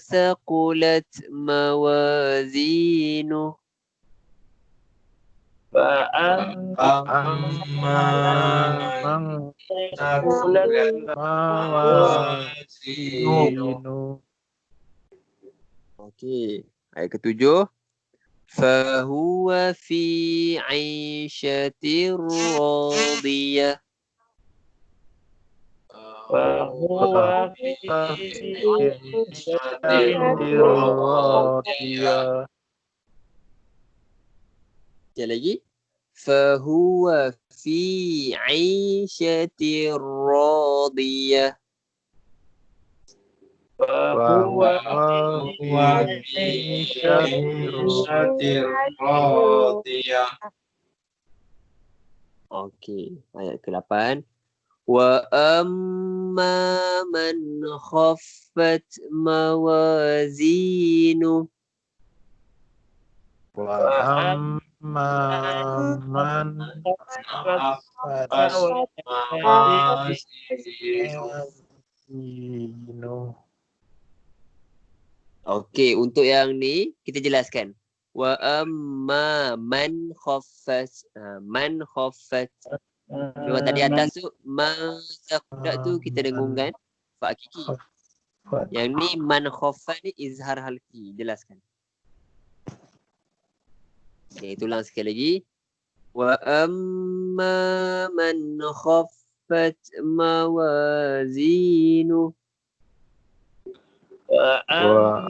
saqulat mawazinu. amma mawazinu. Okey. Ayat ke-7. Fahuwa fi 'aishatir radiyah. Fahuwa fi Radiyah. Sekali lagi. Fahuwa fi 'aishatir radiyah. Fahuwa fi Syatir radiyah. Okey. Ayat ke-8. Wa amma man khaffat mawazinu. Wa amma man mawazinu. Okey, untuk yang ni kita jelaskan. Wa amma man khaffat. Man khaffat. Cuma tadi atas tu man saqulat tu kita dengungkan fa hakiki. Yang ni man khaffat ni izhar halki. Jelaskan. Okey, tulang sekali lagi. Wa amma man khaffat mawazinu. Wa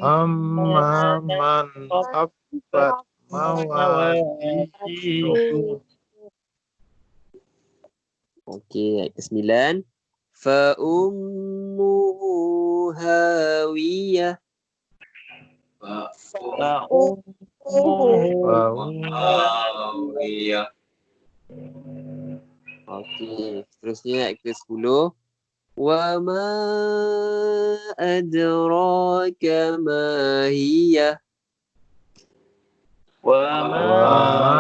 amma man khaffat mawazinu. Okey, ayat ke-9. Fa ummuhu hawiyah. Hawiyah. Okey, seterusnya ayat ke-10. Wa ma adraka ma hiya. wa Wa ma ma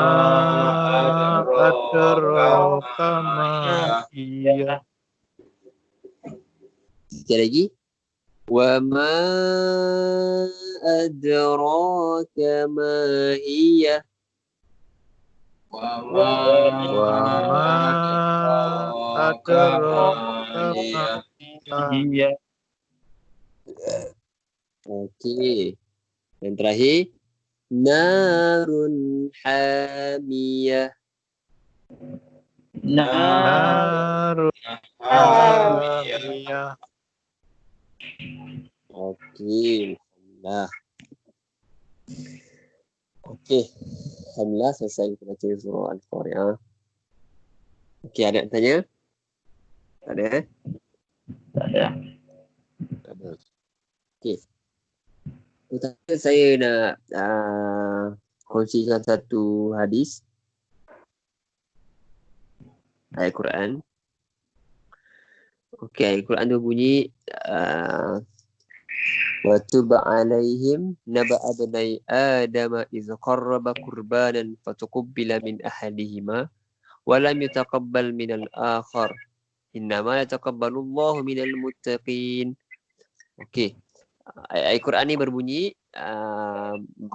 adraka ma hiya. Sekali lagi. Wa ma adraka ma hiya. Wa Wa ma adraka ma hiya. Okey. Yang terakhir. Narun hamiyah. narun Hawiyah. hamiyah. Okey. Alhamdulillah. Okey. Alhamdulillah selesai kita baca surah Al-Qari'ah. Okey, ada nak tanya? Tak ada? Tak ada. Okey. Pertama saya nak kongsikan satu hadis. Ayat Quran. Okey, ayat Quran tu bunyi Wa tub alaihim naba'a bani Adam iz qarraba qurbanan fatuqabbala min ahadihima wa lam yutaqabbal min al-akhar. Innama yataqabbalu Allahu minal muttaqin. Okey. Ayat Quran ni berbunyi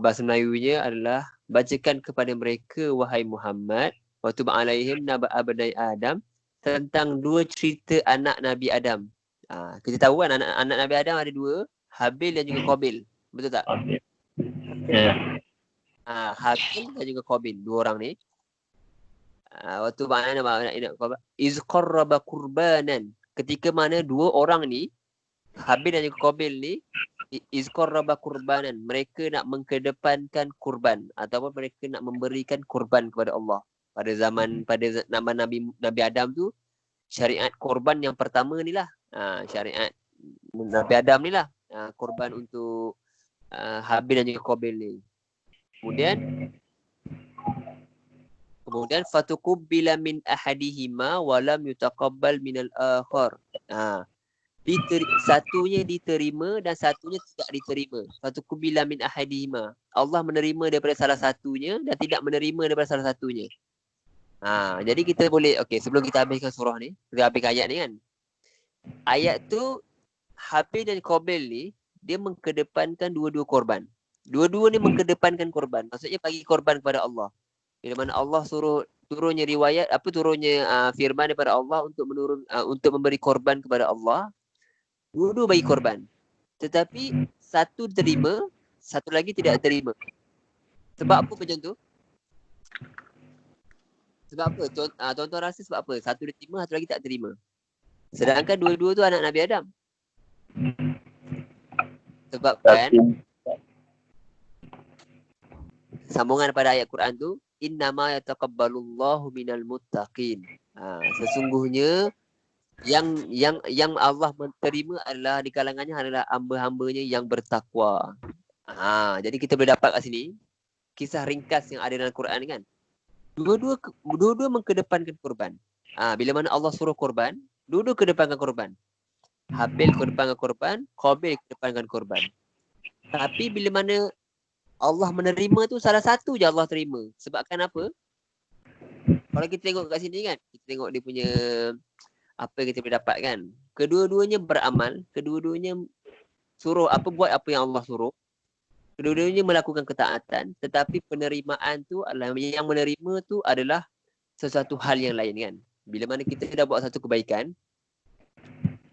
bahasa Melayunya adalah bacakan kepada mereka wahai Muhammad wa tub alaihim naba'a bani Adam tentang dua cerita anak Nabi Adam. Kita tahu kan anak Nabi Adam ada dua, Habil dan juga Qabil. Betul tak? Ya. Habil dan juga Qabil, dua orang ni. Waktu mana iz qarraba qurbanan, ketika mana dua orang ni Habil dan juga Qabil ni iz qarraba qurbanan, mereka nak mengkedepankan kurban ataupun mereka nak memberikan kurban kepada Allah. Pada zaman Nabi Adam tu syariat kurban yang pertama ni lah. Syariat Nabi Adam ni lah. Kurban untuk Habil dan juga Qabil ni. Kemudian fatuqabbala min ahadihima wa lam yutaqabbal minal akhar. Satunya diterima dan satunya tidak diterima. Fatuqabbala min ahadihima. Allah menerima daripada salah satunya dan tidak menerima daripada salah satunya. Jadi kita boleh, sebelum kita habiskan surah ni, kita habiskan ayat ni kan. Ayat tu Habil dan Qabil ni dia mengkedepankan dua-dua korban. Dua-dua ni mengkedepankan korban. Maksudnya bagi korban kepada Allah. Bila mana Allah suruh turunnya firman daripada Allah untuk memberi korban kepada Allah. Dua-dua bagi korban. Tetapi satu terima, satu lagi tidak terima. Sebab apa macam tu? Sebab apa? Tuan-tuan rasa sebab apa? Satu dia terima, satu lagi tak terima. Sedangkan dua-dua tu anak Nabi Adam. Sebabkan sambungan pada ayat Quran tu, innama yataqabbalullahu minal muttaqin. Sesungguhnya yang Allah menerima adalah di kalangannya adalah hamba-hambanya yang bertakwa. Jadi kita boleh dapat kat sini kisah ringkas yang ada dalam Quran ni kan. Dua-dua mengkedepankan korban. Bila mana Allah suruh korban, dua-dua kedepankan korban. Habil kedepankan korban, Qabil kedepankan korban. Tapi bila mana Allah menerima tu salah satu je Allah terima. Sebabkan apa? Kalau kita tengok kat sini kan, kita tengok dia punya apa yang kita boleh dapat kan. Kedua-duanya beramal, kedua-duanya buat apa yang Allah suruh. Kedua-duanya melakukan ketaatan, tetapi penerimaan tu adalah yang menerima tu adalah sesuatu hal yang lain kan. Bila mana kita dah buat satu kebaikan,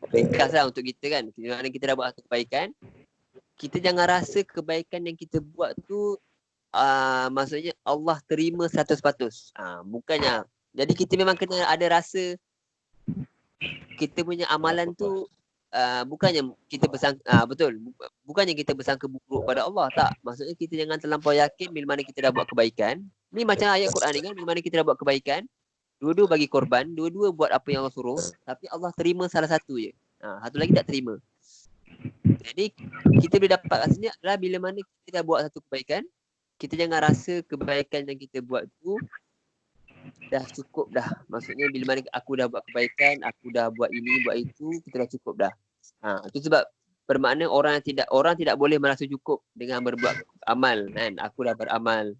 ringkaslah untuk kita kan. Bila mana kita dah buat satu kebaikan, kita jangan rasa kebaikan yang kita buat tu maksudnya Allah terima 100%. Bukannya. Jadi kita memang kena ada rasa kita punya amalan tu bukannya kita bersangka bukannya kita bersangka buruk pada Allah, tak. Maksudnya kita jangan terlampau yakin bila mana kita dah buat kebaikan. Ni macam ayat Quran ni kan, bila mana kita dah buat kebaikan, dua-dua bagi korban, dua-dua buat apa yang Allah suruh, tapi Allah terima salah satu je. Satu lagi tak terima. Jadi kita boleh dapat kat sini adalah bila mana kita dah buat satu kebaikan, kita jangan rasa kebaikan yang kita buat tu dah cukup dah. Maksudnya bila mana aku dah buat kebaikan, aku dah buat ini, buat itu, kita dah cukup dah. Itu sebab bermakna orang tidak boleh merasa cukup dengan berbuat amal kan. Aku dah beramal.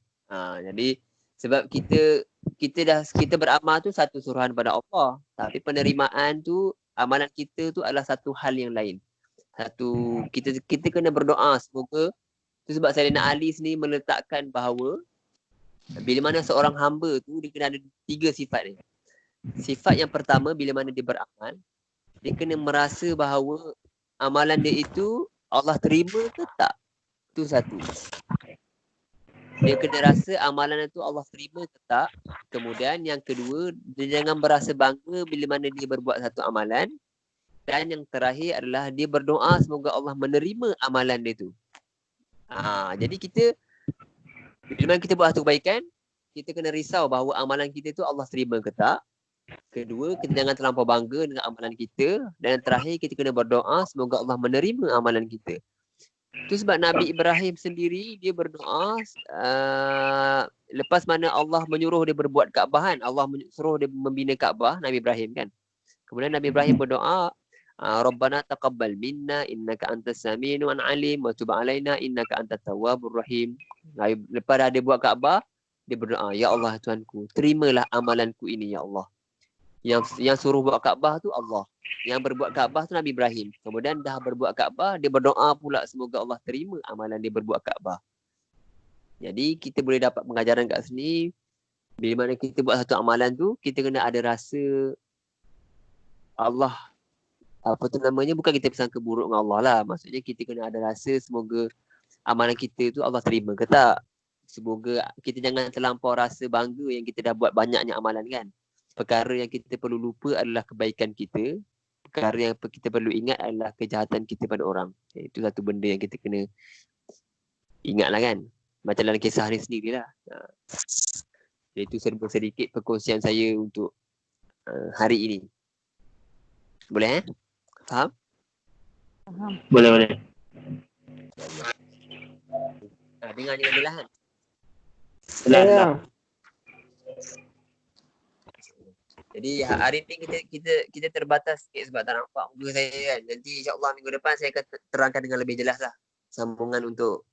Jadi sebab kita beramal tu satu suruhan pada Allah, tapi penerimaan tu amalan kita tu adalah satu hal yang lain. Kita kena berdoa semoga. Itu sebab Sayyidina Ali sini meletakkan bahawa bila mana seorang hamba tu dia kena ada 3 sifat ni. Sifat yang pertama, bila mana dia beramal, dia kena merasa bahawa amalan dia itu Allah terima ke tak. Itu satu. Dia kena rasa amalan itu Allah terima ke tak. Kemudian yang kedua, dia jangan berasa bangga bila mana dia berbuat satu amalan. Dan yang terakhir adalah dia berdoa semoga Allah menerima amalan dia tu. Jadi kita bila kita buat satu kebaikan, kita kena risau bahawa amalan kita tu Allah terima ke tak. Kedua, kita jangan terlampau bangga dengan amalan kita. Dan yang terakhir, kita kena berdoa semoga Allah menerima amalan kita. Itu sebab Nabi Ibrahim sendiri dia berdoa lepas mana Allah menyuruh dia berbuat Kaabah kan. Allah suruh dia membina Kaabah, Nabi Ibrahim kan. Kemudian Nabi Ibrahim berdoa, Rabbana taqabbal minna innaka antas samiul alim wa tub alaina innaka antat tawwabur rahim. Lepas dah dia buat Kaabah, dia berdoa, ya Allah Tuhanku, terimalah amalanku ini ya Allah. Yang suruh buat Kaabah tu Allah. Yang berbuat Kaabah tu Nabi Ibrahim. Kemudian dah berbuat Kaabah, dia berdoa pula semoga Allah terima amalan dia berbuat Kaabah. Jadi kita boleh dapat pengajaran kat sini, bila mana kita buat satu amalan tu, kita kena ada rasa Allah, apa tu namanya, bukan kita bersangka buruk dengan Allah lah. Maksudnya kita kena ada rasa semoga amalan kita tu Allah terima ke tak. Semoga kita jangan terlampau rasa bangga yang kita dah buat banyaknya amalan kan. Perkara yang kita perlu lupa adalah kebaikan kita. Perkara yang kita perlu ingat adalah kejahatan kita pada orang. Itu satu benda yang kita kena ingatlah kan. Macam dalam kisah ni sendirilah. Itu sedikit perkongsian saya untuk hari ini. Boleh Faham? Faham. Boleh. Dengar ni adalah kan? Dah. Jadi hari ni kita terbatas sikit sebab tak nampak muka saya kan. Nanti insya-Allah minggu depan saya akan terangkan dengan lebih jelas lah. Sambungan untuk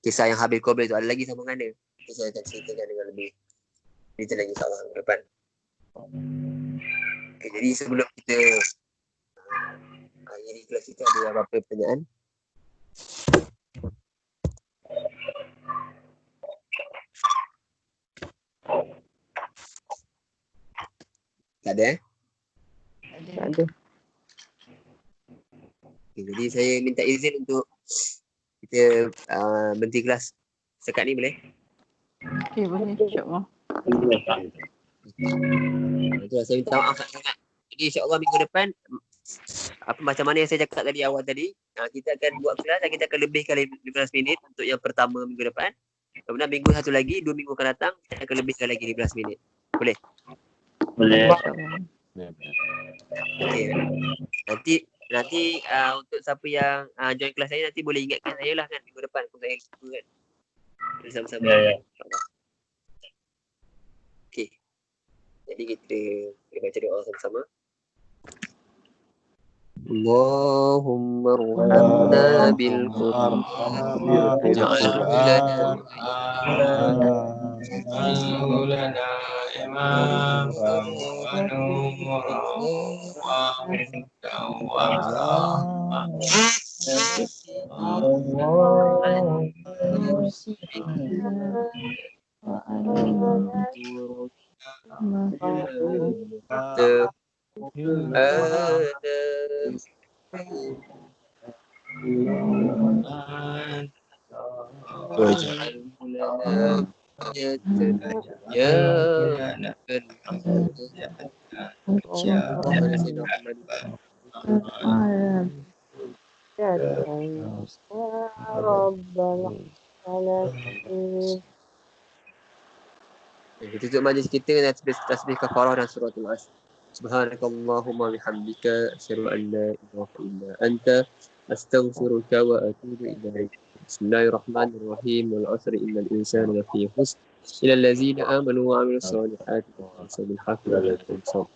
kisah yang Habil Qabil tu, ada lagi sambungan dia. Itu saya akan ceritakan dengan lebih detail lagi insya-Allah minggu depan. Okay, jadi sebelum kita akhiri kelas kita, ada apa-apa pertanyaan? Tak ada Tak ada. Okay, jadi saya minta izin untuk kita berhenti kelas sekat ni boleh? Okey, boleh. InsyaAllah. Itulah, saya minta maaf sangat. Jadi insya-Allah minggu depan macam mana yang saya cakap tadi awal tadi, kita akan buat kelas dan kita akan lebihkan 15 minit untuk yang pertama minggu depan. Kemudian minggu satu lagi, 2 minggu akan datang, kita akan lebihkan lagi 15 minit. Boleh? Boleh. Okey. Nanti untuk siapa yang join kelas saya, nanti boleh ingatkan saya lah kan minggu depan untuk saya kan. Bersama-sama. Ya. Okey. Jadi kita boleh baca doa sama-sama. Allahumma arhamna bil Qur'an waj'alna lana imaman wa nuran wa hudan wa rahmah. Kita tutup majlis kita dengan tasbih kafarah dan suratul Asr. Subhanakallahumma bihamdika asyhadu an la ilaha illa anta astaghfiruka wa atubu ilaik. Bismillahirrahmanirrahim. Wal 'asri innal insana lafi khusr illa allazina amanu wa 'amilus solihati wa tawasaw bil haqqi wa tawasaw.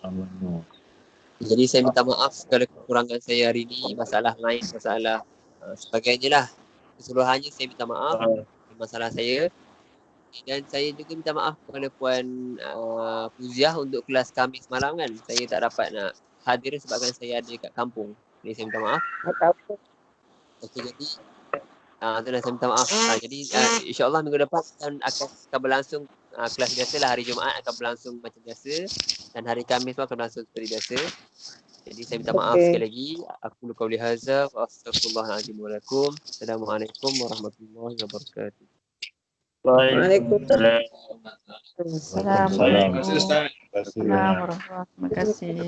Jadi saya minta maaf segala kekurangan saya hari ini, masalah lain, masalah sebagainya lah. Keseluruhannya saya minta maaf masalah saya. Dan saya juga minta maaf kepada Puan Fuziah untuk kelas kami semalam kan. Saya tak dapat nak hadir sebabkan saya ada kat kampung. Jadi saya minta maaf. Okey, jadi itulah saya minta maaf. Jadi insya-Allah minggu depan akan berlangsung kelas biasa lah. Hari Jumaat akan berlangsung macam biasa dan hari Khamis pun akan berlangsung seperti biasa. Jadi saya minta maaf sekali lagi. Aku qauli hadza wa astaghfirullahalazim wa lakum. Assalamualaikum warahmatullahi wabarakatuh. Waalaikumsalam. Assalamualaikum. Terima kasih.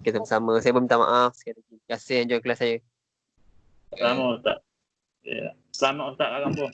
Kita bersama. Saya pun minta maaf sekali lagi. Terima kasih yang join kelas saya. Selamat Ustaz. Ya. Selamat Ustaz kat kampung.